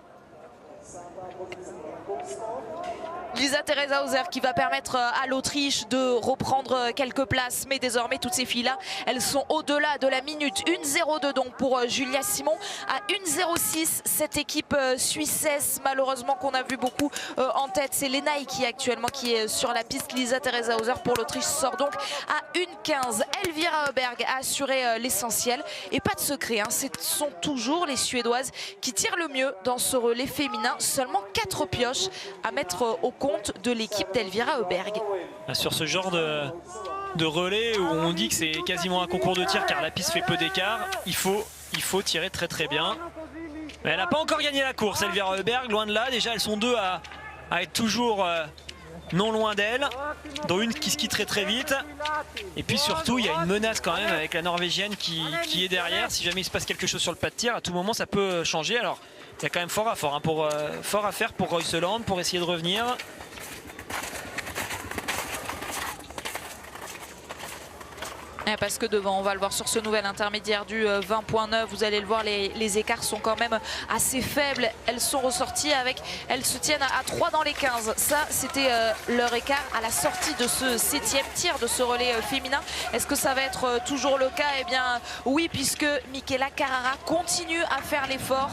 Lisa Theresa Hauser qui va permettre à l'Autriche de reprendre quelques places. Mais désormais, toutes ces filles-là, elles sont au-delà de la minute. 1-0-2 donc pour Julia Simon. À 1-0-6, cette équipe suissesse, malheureusement, qu'on a vu beaucoup en tête. C'est Lenaï qui est sur la piste. Lisa Theresa Hauser pour l'Autriche sort donc à 1-15. Elvira Oeberg a assuré l'essentiel. Et pas de secret, ce sont toujours les Suédoises qui tirent le mieux dans ce relais féminin. Seulement 4 pioches à mettre au compte de l'équipe d'Elvira Oeberg. Sur ce genre de relais où on dit que c'est quasiment un concours de tir car la piste fait peu d'écart, il faut tirer très très bien. Mais elle n'a pas encore gagné la course, Elvira Oeberg, loin de là. Déjà elles sont 2 à être toujours non loin d'elle, dont une qui skie très très vite. Et puis surtout il y a une menace quand même avec la Norvégienne qui est derrière. Si jamais il se passe quelque chose sur le pas de tir, à tout moment ça peut changer. Alors il y a quand même fort à faire pour Reuseland pour essayer de revenir. Parce que devant, on va le voir sur ce nouvel intermédiaire du 20.9, vous allez le voir, les écarts sont quand même assez faibles. Elles sont ressorties elles se tiennent à 3 dans les 15. Ça, c'était leur écart à la sortie de ce 7e tir de ce relais féminin. Est-ce que ça va être toujours le cas? Eh bien oui, puisque Michela Carrara continue à faire l'effort.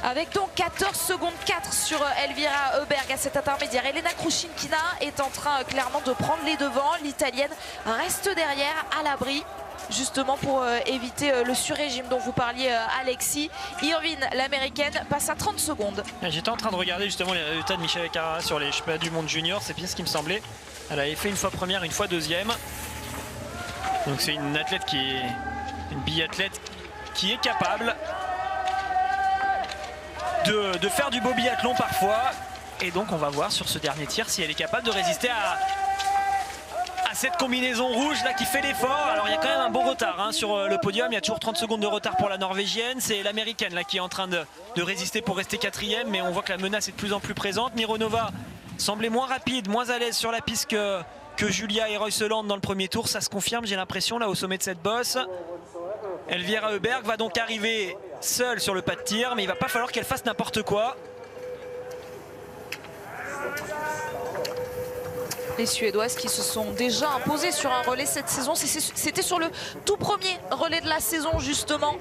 Avec donc 14 secondes 4 sur Elvira Oeberg à cet intermédiaire. Elena Krušinkina est en train clairement de prendre les devants. L'Italienne reste derrière à l'abri, justement pour éviter le surrégime dont vous parliez, Alexis. Irvine, l'américaine, passe à 30 secondes. J'étais en train de regarder justement les résultats de Michela Carrara sur les championnats du monde junior. C'est bien ce qui me semblait. Elle avait fait une fois première, une fois deuxième. Donc c'est une biathlète qui est capable de faire du beau biathlon parfois. Et donc on va voir sur ce dernier tir si elle est capable de résister à cette combinaison rouge là qui fait l'effort. Alors il y a quand même un bon retard sur le podium. Il y a toujours 30 secondes de retard pour la Norvégienne. C'est l'américaine là qui est en train de résister pour rester 4e. Mais on voit que la menace est de plus en plus présente. Mironova semblait moins rapide, moins à l'aise sur la piste que Julia et Reuseland dans le premier tour. Ça se confirme, j'ai l'impression, là au sommet de cette bosse. Elvira Oeberg va donc arriver seule sur le pas de tir, mais il va pas falloir qu'elle fasse n'importe quoi. Les Suédoises qui se sont déjà imposées sur un relais cette saison. C'était sur le tout premier relais de la saison, justement,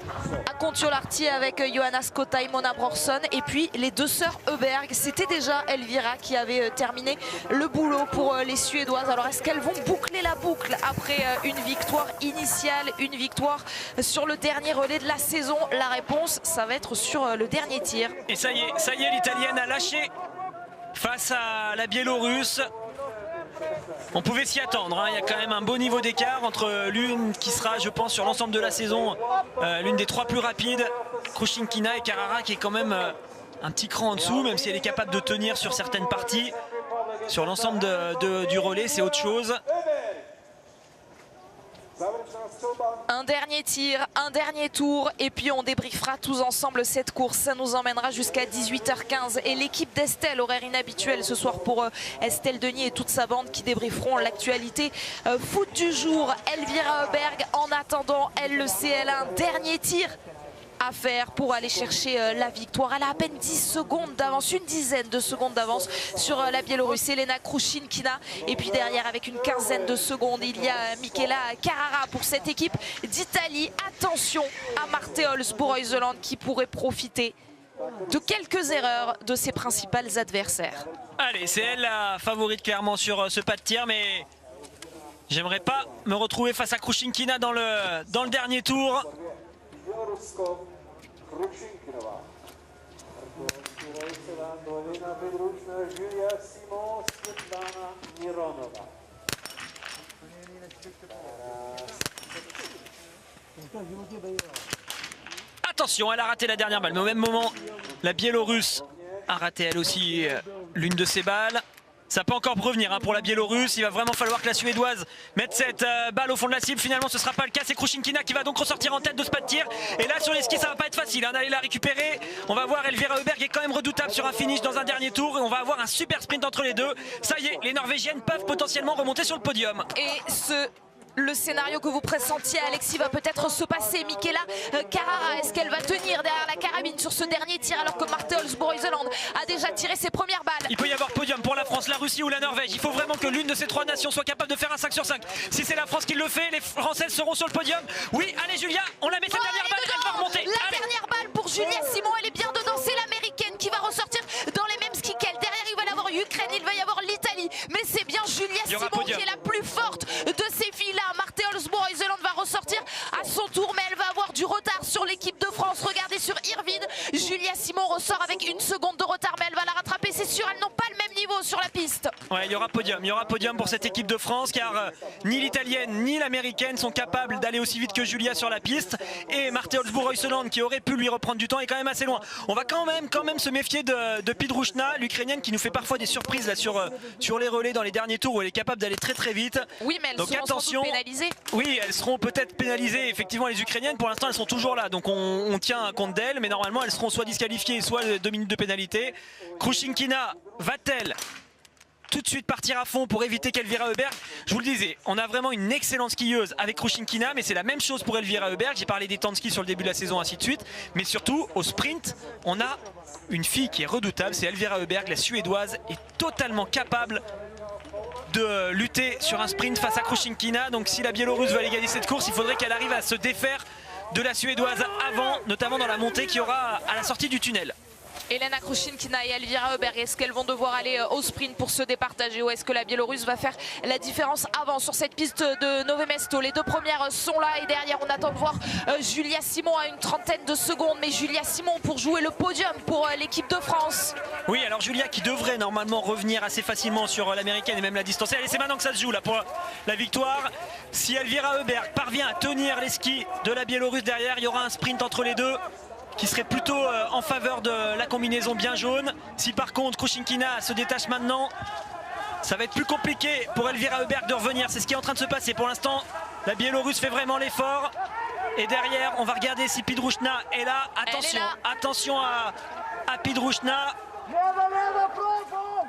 à Kontiolahti avec Johanna Skotta et Mona Brorsson. Et puis les 2 sœurs Oeberg, c'était déjà Elvira qui avait terminé le boulot pour les Suédoises. Alors est-ce qu'elles vont boucler la boucle après une victoire initiale, une victoire sur le dernier relais de la saison? La réponse, ça va être sur le dernier tir. Et ça y est, l'Italienne a lâché face à la Biélorusse. On pouvait s'y attendre, il y a quand même un beau niveau d'écart entre l'une qui sera, je pense, sur l'ensemble de la saison, l'une des 3 plus rapides, Krušinkina, et Carrara qui est quand même un petit cran en dessous, même si elle est capable de tenir sur certaines parties. Sur l'ensemble du relais, c'est autre chose. Un dernier tir, un dernier tour et puis on débriefera tous ensemble cette course. Ça nous emmènera jusqu'à 18h15 et l'équipe d'Estelle, horaire inhabituel ce soir pour Estelle Denis et toute sa bande qui débrieferont l'actualité foot du jour. Elvira Heuberg, en attendant, elle le sait, elle a un dernier tir à faire pour aller chercher la victoire. Elle a à peine 10 secondes d'avance, une dizaine de secondes d'avance sur la Biélorusse Elena Krušinkina. Et puis derrière, avec une quinzaine de secondes, il y a Michela Carrara pour cette équipe d'Italie. Attention à Marte Olsboe-Reuseland qui pourrait profiter de quelques erreurs de ses principales adversaires. Allez, c'est elle la favorite clairement sur ce pas de tir, mais j'aimerais pas me retrouver face à Krušinkina dans le dernier tour. Bělorusko, Krušinkinová. Elena Pedrušná, Julia Simon, Světlana Mironová. Attention, elle a raté la dernière balle, mais au même moment, la Biélorusse a raté elle aussi l'une de ses balles. Ça peut encore revenir pour la Biélorusse. Il va vraiment falloir que la Suédoise mette cette balle au fond de la cible. Finalement, ce ne sera pas le cas. C'est Krušinkina qui va donc ressortir en tête de ce pas de tir. Et là, sur les skis, ça va pas être facile d'aller la récupérer. On va voir Elvira Heuberg est quand même redoutable sur un finish dans un dernier tour. Et on va avoir un super sprint entre les deux. Ça y est, les Norvégiennes peuvent potentiellement remonter sur le podium. Et le scénario que vous pressentiez, Alexis, va peut-être se passer. Michela Carrara, est-ce qu'elle va tenir derrière la carabine sur ce dernier tir alors que Marte Olsboe-Reuseland a déjà tiré ses premières balles? Il peut y avoir podium pour la France, la Russie ou la Norvège. Il faut vraiment que l'une de ces trois nations soit capable de faire un 5 sur 5. Si c'est la France qui le fait, les Françaises seront sur le podium. Oui, allez Julia, on la met cette dernière balle, elle va remonter. La dernière balle pour Julia Simon, elle est bien dedans. C'est l'américaine qui va ressortir dans les mêmes skis qu'elle. Derrière, il va y avoir l'Ukraine, il va y avoir l'Italie. Mais c'est bien Julia Simon qui est la plus forte de ces filles-là. Marte Olsboe-Reuseland va ressortir à son tour, mais elle va avoir du retard sur l'équipe de France. Regardez sur Irvine, Julia Simon ressort avec une seconde de retard, mais elle va la rattraper, c'est sûr. Elles n'ont pas le même niveau sur la piste. Ouais, il y aura podium pour cette équipe de France, car ni l'italienne ni l'américaine sont capables d'aller aussi vite que Julia sur la piste. Et Marte Olsboe-Reuseland, qui aurait pu lui reprendre du temps, est quand même assez loin. On va quand même se méfier de Pedrushna, l'Ukrainienne, qui nous fait parfois des surprises là sur les relais dans les derniers tours où elle est capable d'aller très très vite. Oui, mais elles seront attention, pénalisées. Oui, elles seront peut-être pénalisées. Effectivement, les Ukrainiennes, pour l'instant, elles sont toujours là. Donc on tient compte d'elles, mais normalement, elles seront soit disqualifiées, soit 2 minutes de pénalité. Krušinkina va-t-elle tout de suite partir à fond pour éviter qu'Elvira Heuberg? Je vous le disais, on a vraiment une excellente skieuse avec Krušinkina, mais c'est la même chose pour Elvira Heuberg. J'ai parlé des temps de ski sur le début de la saison, ainsi de suite. Mais surtout, au sprint, on a une fille qui est redoutable, c'est Elvira Heuberg, la Suédoise, est totalement capable de lutter sur un sprint face à Krušinkina. Donc si la Biélorusse veut aller gagner cette course, il faudrait qu'elle arrive à se défaire de la Suédoise avant, notamment dans la montée qu'il y aura à la sortie du tunnel. Elena Krušinkina et Elvira Heuberg, est-ce qu'elles vont devoir aller au sprint pour se départager ou est-ce que la Biélorusse va faire la différence avant sur cette piste de Nové Mesto? Les deux premières sont là et derrière on attend de voir Julia Simon à une trentaine de secondes, mais Julia Simon pour jouer le podium pour l'équipe de France. Oui, alors Julia qui devrait normalement revenir assez facilement sur l'américaine et même la distancer. Allez, c'est maintenant que ça se joue là pour la victoire. Si Elvira Heuberg parvient à tenir les skis de la Biélorusse derrière, il y aura un sprint entre les deux qui serait plutôt en faveur de la combinaison bien jaune. Si par contre Krušinkina se détache maintenant, ça va être plus compliqué pour Elvira Heuberg de revenir. C'est ce qui est en train de se passer pour l'instant. La Biélorusse fait vraiment l'effort. Et derrière, on va regarder si Pedrushna est là. Attention, attention à Pedrushna.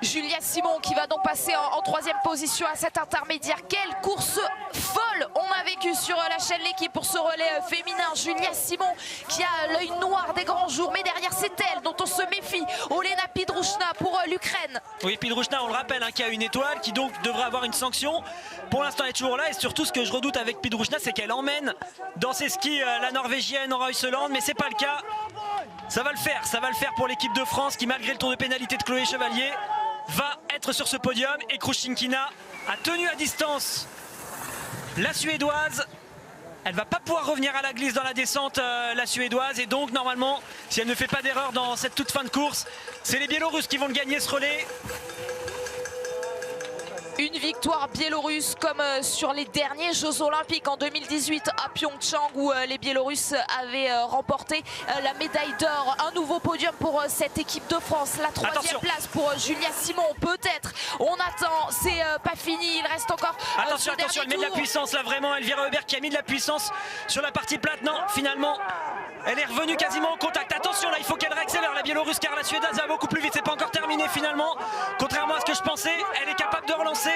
Julia Simon qui va donc passer en troisième position à cet intermédiaire. Quelle course folle on a vécu sur la chaîne L'équipe pour ce relais féminin. Julia Simon qui a l'œil noir des grands jours, mais derrière c'est elle dont on se méfie. Olena Pedrushna pour l'Ukraine. Oui, Pedrushna, on le rappelle, qui a une étoile, qui donc devrait avoir une sanction. Pour l'instant elle est toujours là et surtout ce que je redoute avec Pedrushna, c'est qu'elle emmène dans ses skis la Norvégienne en Reuseland, mais c'est pas le cas. Ça va le faire pour l'équipe de France qui, malgré le tour de pénalité de Chloé Chevalier, va être sur ce podium. Et Krušinkina a tenu à distance la Suédoise. Elle va pas pouvoir revenir à la glisse dans la descente, la Suédoise. Et donc normalement, si elle ne fait pas d'erreur dans cette toute fin de course, c'est les Biélorusses qui vont le gagner ce relais. Une victoire biélorusse comme sur les derniers Jeux Olympiques en 2018 à Pyeongchang où les Biélorusses avaient remporté la médaille d'or. Un nouveau podium pour cette équipe de France. La troisième place pour Julia Simon, peut-être. On attend, c'est pas fini, il reste encore attention, elle met de la puissance là vraiment. Elvira Heuberg qui a mis de la puissance sur la partie plate. Non, finalement, elle est revenue quasiment au contact. Attention là, il faut qu'elle réaccélère la Biélorusse car la Suédoise va beaucoup plus vite. C'est pas encore terminé finalement. Contrairement à ce que je pensais, elle est capable de relancer.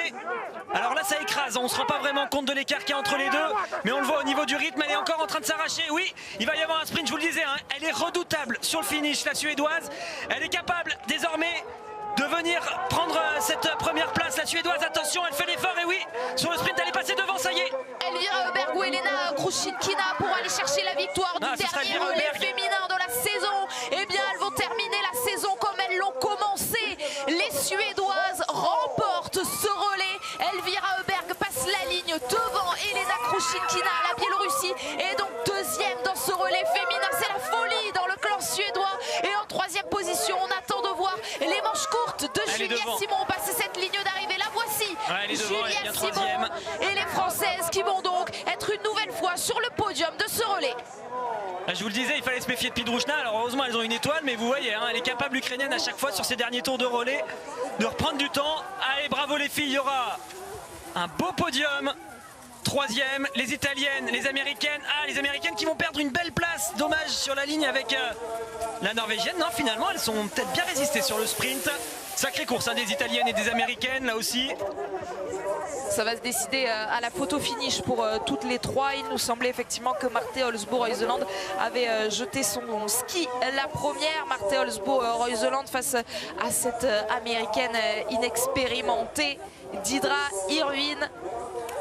Alors là ça écrase, on ne se rend pas vraiment compte de l'écart qu'il y a entre les deux, mais on le voit au niveau du rythme, elle est encore en train de s'arracher. Oui, il va y avoir un sprint, je vous le disais, hein. Elle est redoutable sur le finish, la Suédoise. Elle est capable désormais de venir prendre cette première place, la Suédoise. Attention, elle fait l'effort et oui, sur le sprint elle est passée devant, ça y est. Elvira Heuberg ou Elena Kruszynkina pour aller chercher la victoire du dernier relais féminin de la saison. Eh bien elles vont terminer la saison comme elles l'ont commencé. Les Suédoises remportent ce relais. Elvira Heuberg passe la ligne devant Elena Kruszynkina. La Biélorussie est donc deuxième dans ce relais féminin. C'est la folie dans le clan suédois. Et en troisième position, on attend de voir les manches courtes de Julia Simon passer cette ligne d'arrivée. La voici, Julia Simon et les Françaises qui vont donc être une nouvelle fois sur le podium de ce relais. Je vous le disais, il fallait se méfier de Pidrushna. Alors heureusement elles ont une étoile, mais vous voyez, hein, elle est capable, l'Ukrainienne, à chaque fois sur ses derniers tours de relais, de reprendre du temps. Allez, bravo les filles, il y aura un beau podium. Troisième, les Italiennes, les Américaines. Ah, les Américaines qui vont perdre une belle place. Dommage sur la ligne avec la Norvégienne. Non, finalement, elles sont peut-être bien résistées sur le sprint. Sacrée course hein, des Italiennes et des Américaines, là aussi. Ça va se décider à la photo finish pour toutes les trois. Il nous semblait effectivement que Marte Olsbo-Reuseland avait jeté son ski la première. Marte Olsbo-Reuseland face à cette américaine inexpérimentée, Didra Irvine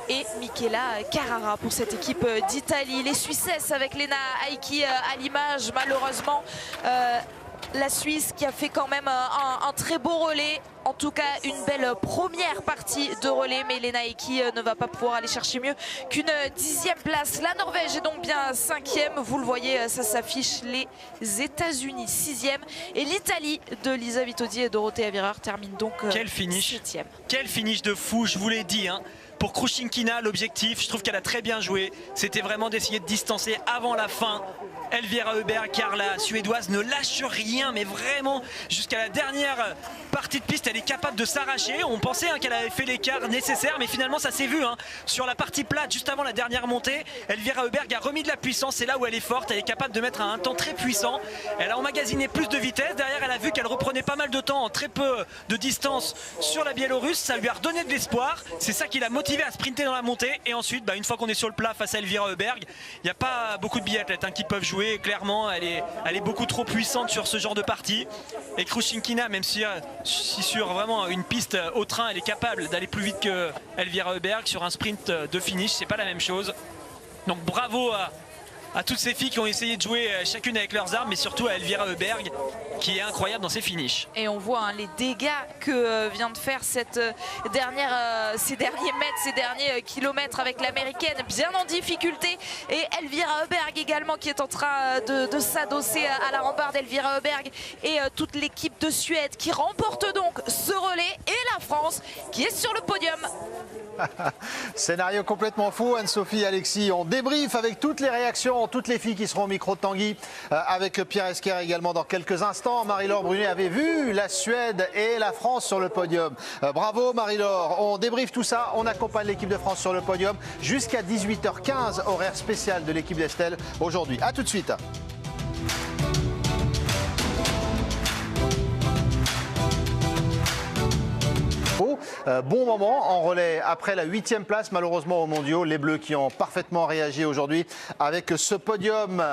et Michela Carrara pour cette équipe d'Italie. Les Suissesses avec Lena Aiki à l'image, malheureusement. La Suisse qui a fait quand même un très beau relais. En tout cas, une belle première partie de relais, mais Lena Aiki ne va pas pouvoir aller chercher mieux qu'une 10e place. La Norvège est donc bien 5e. Vous le voyez, ça s'affiche. Les États-Unis 6e. Et l'Italie de Lisa Vitodi et Dorothea Virer termine donc quel finish, 7e. Quel finish de fou, je vous l'ai dit. Hein. Pour Kruszynkina, l'objectif, je trouve qu'elle a très bien joué. C'était vraiment d'essayer de distancer avant la fin Elvira Heuberg, car la Suédoise ne lâche rien, mais vraiment jusqu'à la dernière partie de piste, elle est capable de s'arracher. On pensait hein, qu'elle avait fait l'écart nécessaire, mais finalement ça s'est vu hein, sur la partie plate, juste avant la dernière montée. Elvira Heuberg a remis de la puissance, c'est là où elle est forte, elle est capable de mettre un temps très puissant. Elle a emmagasiné plus de vitesse, derrière elle a vu qu'elle reprenait pas mal de temps en très peu de distance sur la Biélorusse, ça lui a redonné de l'espoir, c'est ça qui l'a motivé à sprinter dans la montée. Et ensuite, une fois qu'on est sur le plat face à Elvira Heuberg, il n'y a pas beaucoup de biathlètes hein, qui peuvent jouer. Clairement, elle est beaucoup trop puissante sur ce genre de partie. Et Kruszynkina, même si sur vraiment une piste au train, elle est capable d'aller plus vite que Elvira Heuberg, sur un sprint de finish, c'est pas la même chose. Donc bravo à toutes ces filles qui ont essayé de jouer chacune avec leurs armes, mais surtout à Elvira Heuberg qui est incroyable dans ses finishes. Et on voit hein, les dégâts que vient de faire cette ces derniers mètres, ces derniers kilomètres avec l'américaine bien en difficulté. Et Elvira Heuberg également qui est en train de s'adosser à la rambarde. Elvira Heuberg et toute l'équipe de Suède qui remporte donc ce relais, et la France qui est sur le podium. Scénario complètement fou, Anne-Sophie, Alexis. On débrief avec toutes les réactions, toutes les filles qui seront au micro de Tanguy, avec Pierre Esquer également dans quelques instants. Marie-Laure Brunet avait vu la Suède et la France sur le podium. Bravo Marie-Laure. On débriefe tout ça, on accompagne l'équipe de France sur le podium jusqu'à 18h15, horaire spécial de l'équipe d'Estelle aujourd'hui. A tout de suite. Bon moment en relais après la 8e place malheureusement aux mondiaux. Les Bleus qui ont parfaitement réagi aujourd'hui avec ce podium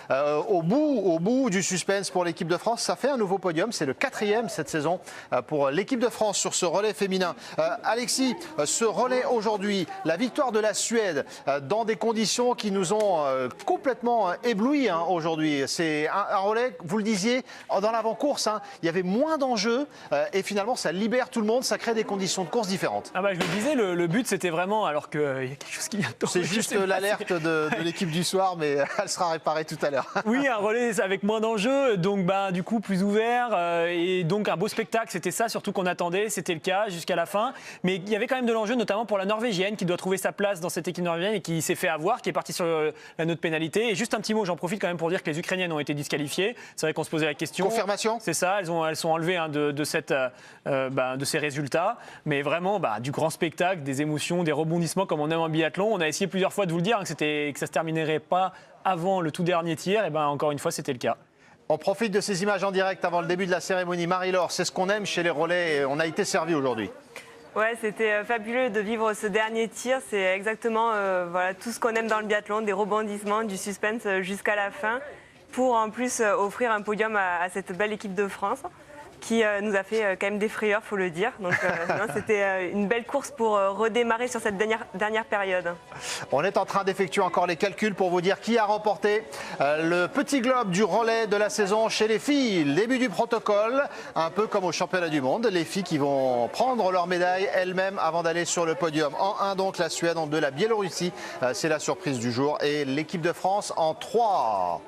au bout du suspense pour l'équipe de France. Ça fait un nouveau podium, c'est le 4e cette saison pour l'équipe de France sur ce relais féminin. Alexis, ce relais aujourd'hui, la victoire de la Suède dans des conditions qui nous ont complètement éblouis hein, aujourd'hui. C'est un relais, vous le disiez, dans l'avant-course, hein, il y avait moins d'enjeux et finalement ça libère tout le monde, ça crée des conditions de course différente. Ah bah, je le disais, le but c'était vraiment, alors qu'il y a quelque chose qui vient de tomber. C'est juste l'alerte de l'équipe du soir, mais elle sera réparée tout à l'heure. Oui, un relais avec moins d'enjeux, donc du coup plus ouvert et donc un beau spectacle. C'était ça surtout qu'on attendait, c'était le cas jusqu'à la fin. Mais il y avait quand même de l'enjeu, notamment pour la Norvégienne qui doit trouver sa place dans cette équipe norvégienne et qui s'est fait avoir, qui est partie sur la note pénalité. Et juste un petit mot, j'en profite quand même pour dire que les Ukrainiennes ont été disqualifiées. C'est vrai qu'on se posait la question. Confirmation ? C'est ça, elles sont enlevées de ces résultats. Mais vraiment, du grand spectacle, des émotions, des rebondissements comme on aime en biathlon. On a essayé plusieurs fois de vous le dire, que ça se terminerait pas avant le tout dernier tir. Et encore une fois, c'était le cas. On profite de ces images en direct avant le début de la cérémonie. Marie-Laure, c'est ce qu'on aime chez les relais. On a été servi aujourd'hui. Ouais, c'était fabuleux de vivre ce dernier tir. C'est exactement tout ce qu'on aime dans le biathlon, des rebondissements, du suspense jusqu'à la fin, pour en plus offrir un podium à cette belle équipe de France qui nous a fait quand même des frayeurs, faut le dire. Donc c'était une belle course pour redémarrer sur cette dernière période. On est en train d'effectuer encore les calculs pour vous dire qui a remporté le petit globe du relais de la saison chez les filles. Le début du protocole, un peu comme au championnat du monde. Les filles qui vont prendre leur médaille elles-mêmes avant d'aller sur le podium. En 1 donc la Suède, en 2 la Biélorussie. C'est la surprise du jour. Et l'équipe de France en 3.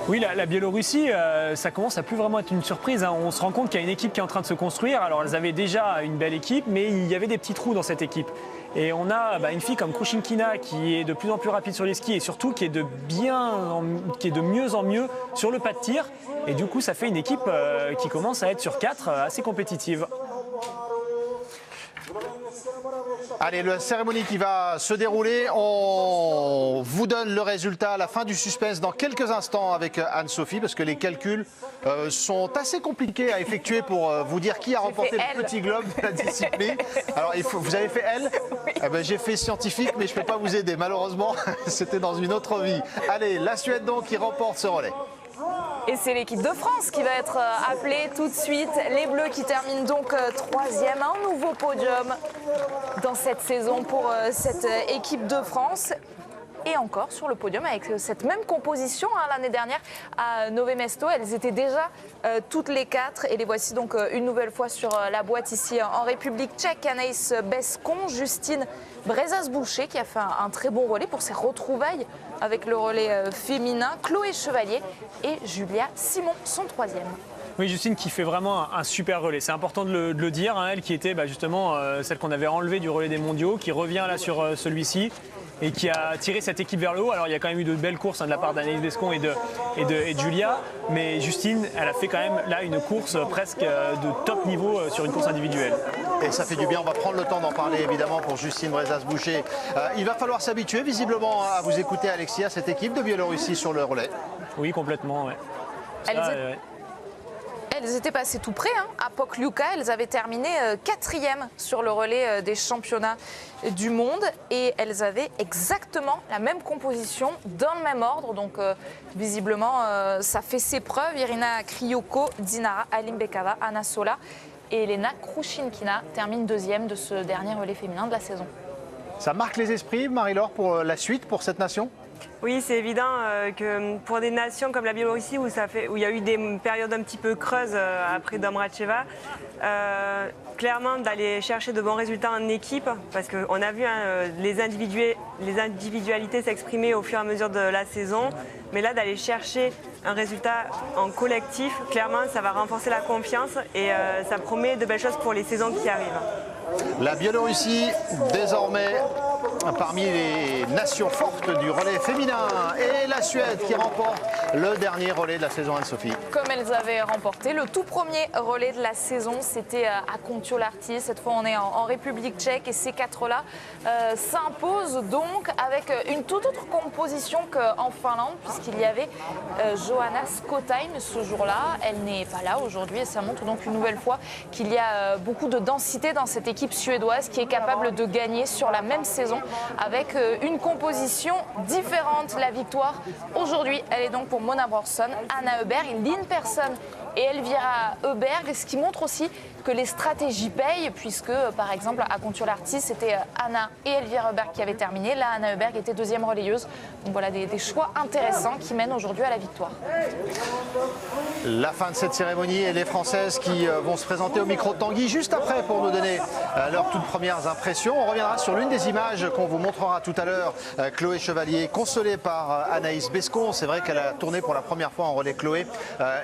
Oui, la Biélorussie, ça commence à plus vraiment être une surprise. On se rend compte qu'il y a une équipe qui est en train de se construire. Alors, elles avaient déjà une belle équipe, mais il y avait des petits trous dans cette équipe. Et on a une fille comme Krushinkina qui est de plus en plus rapide sur les skis et surtout qui est de mieux en mieux sur le pas de tir. Et du coup, ça fait une équipe qui commence à être sur 4 assez compétitive. Allez, la cérémonie qui va se dérouler, on vous donne le résultat à la fin du suspense dans quelques instants avec Anne-Sophie, parce que les calculs sont assez compliqués à effectuer pour vous dire qui a remporté le petit globe de la discipline. Alors, vous avez fait elle ? Oui. J'ai fait scientifique, mais je ne peux pas vous aider. Malheureusement, c'était dans une autre vie. Allez, la Suède donc qui remporte ce relais. Et c'est l'équipe de France qui va être appelée tout de suite. Les Bleus qui terminent donc 3e, un nouveau podium dans cette saison pour cette équipe de France. Et encore sur le podium avec cette même composition. L'année dernière à Nové Mesto, elles étaient déjà toutes les 4. Et les voici donc une nouvelle fois sur la boîte ici en République tchèque. Anaïs Bescon, Justine Brezas-Boucher qui a fait un très bon relais pour ses retrouvailles avec le relais féminin. Chloé Chevalier et Julia Simon sont 3e. Oui, Justine qui fait vraiment un super relais. C'est important de le dire. Elle qui était justement celle qu'on avait enlevée du relais des mondiaux, qui revient là sur celui-ci et qui a tiré cette équipe vers le haut. Alors il y a quand même eu de belles courses de la part d'Anaïs Bescon et de Julia, mais Justine, elle a fait quand même là une course presque de top niveau sur une course individuelle. Et ça fait du bien, on va prendre le temps d'en parler évidemment pour Justine Brezas-Boucher. Il va falloir s'habituer visiblement à vous écouter Alexis, à cette équipe de Biélorussie sur le relais. Oui, complètement, ouais. Elles étaient passées tout près à Pokljuka. Elles avaient terminé 4e sur le relais des championnats du monde et elles avaient exactement la même composition dans le même ordre. Donc visiblement, ça fait ses preuves. Irina Kryoko, Dinara Alimbekova, Anna Sola et Elena Krushinkina terminent 2e de ce dernier relais féminin de la saison. Ça marque les esprits, Marie-Laure, pour la suite, pour cette nation ? Oui, c'est évident que pour des nations comme la Biélorussie où il y a eu des périodes un petit peu creuses après Domracheva, clairement d'aller chercher de bons résultats en équipe, parce qu'on a vu les individualités s'exprimer au fur et à mesure de la saison, mais là d'aller chercher un résultat en collectif, clairement ça va renforcer la confiance et ça promet de belles choses pour les saisons qui arrivent. La Biélorussie, désormais parmi les nations fortes du relais féminin, et la Suède qui remporte le dernier relais de la saison, Anne-Sophie. Comme elles avaient remporté le tout premier relais de la saison, c'était à Kontiolahti. Cette fois, on est en République tchèque et ces 4-là s'imposent donc avec une toute autre composition qu'en Finlande, puisqu'il y avait Johanna Skotheim ce jour-là. Elle n'est pas là aujourd'hui et ça montre donc une nouvelle fois qu'il y a beaucoup de densité dans cette équipe suédoise qui est capable de gagner sur la même saison avec une composition différente. La victoire aujourd'hui, elle est donc pour Mona Brorson, Anna Heuberg, Lynn Persson et Elvira Heuberg, ce qui montre aussi que les stratégies payent, puisque par exemple à Contiolahti, c'était Anna et Elvira Heuberg qui avaient terminé. Là, Anna Heuberg était deuxième relayeuse. Donc voilà des choix intéressants qui mènent aujourd'hui à la victoire. La fin de cette cérémonie et les Françaises qui vont se présenter au micro de Tanguy juste après pour nous donner leurs toutes premières impressions. On reviendra sur l'une des images qu'on vous montrera tout à l'heure. Chloé Chevalier, consolée par Anaïs Bescon. C'est vrai qu'elle a tourné pour la première fois en relais Chloé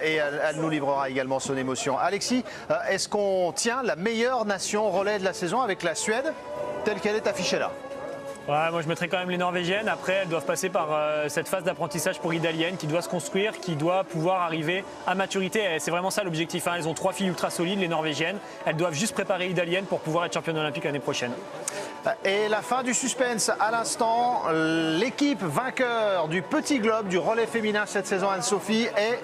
et elle nous livrera également son émotion. Alexis, est-ce qu'on tient la meilleure nation relais de la saison avec la Suède telle qu'elle est affichée là? Ouais, moi je mettrais quand même les Norvégiennes. Après, elles doivent passer par cette phase d'apprentissage pour Idalienne qui doit se construire, qui doit pouvoir arriver à maturité. Et c'est vraiment ça l'objectif. Hein. Elles ont 3 filles ultra solides, les Norvégiennes. Elles doivent juste préparer Idalienne pour pouvoir être championne olympique l'année prochaine. Et la fin du suspense à l'instant. L'équipe vainqueur du Petit Globe du relais féminin cette saison, Anne-Sophie, est...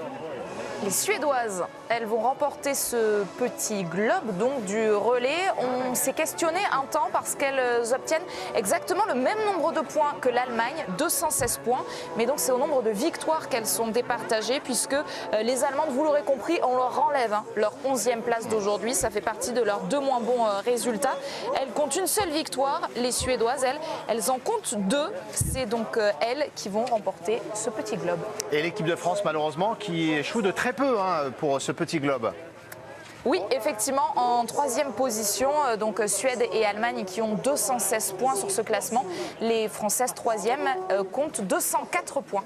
Les Suédoises, elles vont remporter ce Petit Globe donc du relais. On s'est questionné un temps parce qu'elles obtiennent exactement le même nombre de points que l'Allemagne, 216 points. Mais donc c'est au nombre de victoires qu'elles sont départagées, puisque les Allemandes, vous l'aurez compris, on leur enlève leur 11e place d'aujourd'hui. Ça fait partie de leurs 2 moins bons résultats. Elles comptent une seule victoire. Les Suédoises, elles en comptent 2. C'est donc elles qui vont remporter ce Petit Globe. Et l'équipe de France, malheureusement, qui échoue de très peu pour ce Petit Globe. Oui, effectivement, en 3e position, donc Suède et Allemagne qui ont 216 points sur ce classement. Les Françaises 3e comptent 204 points.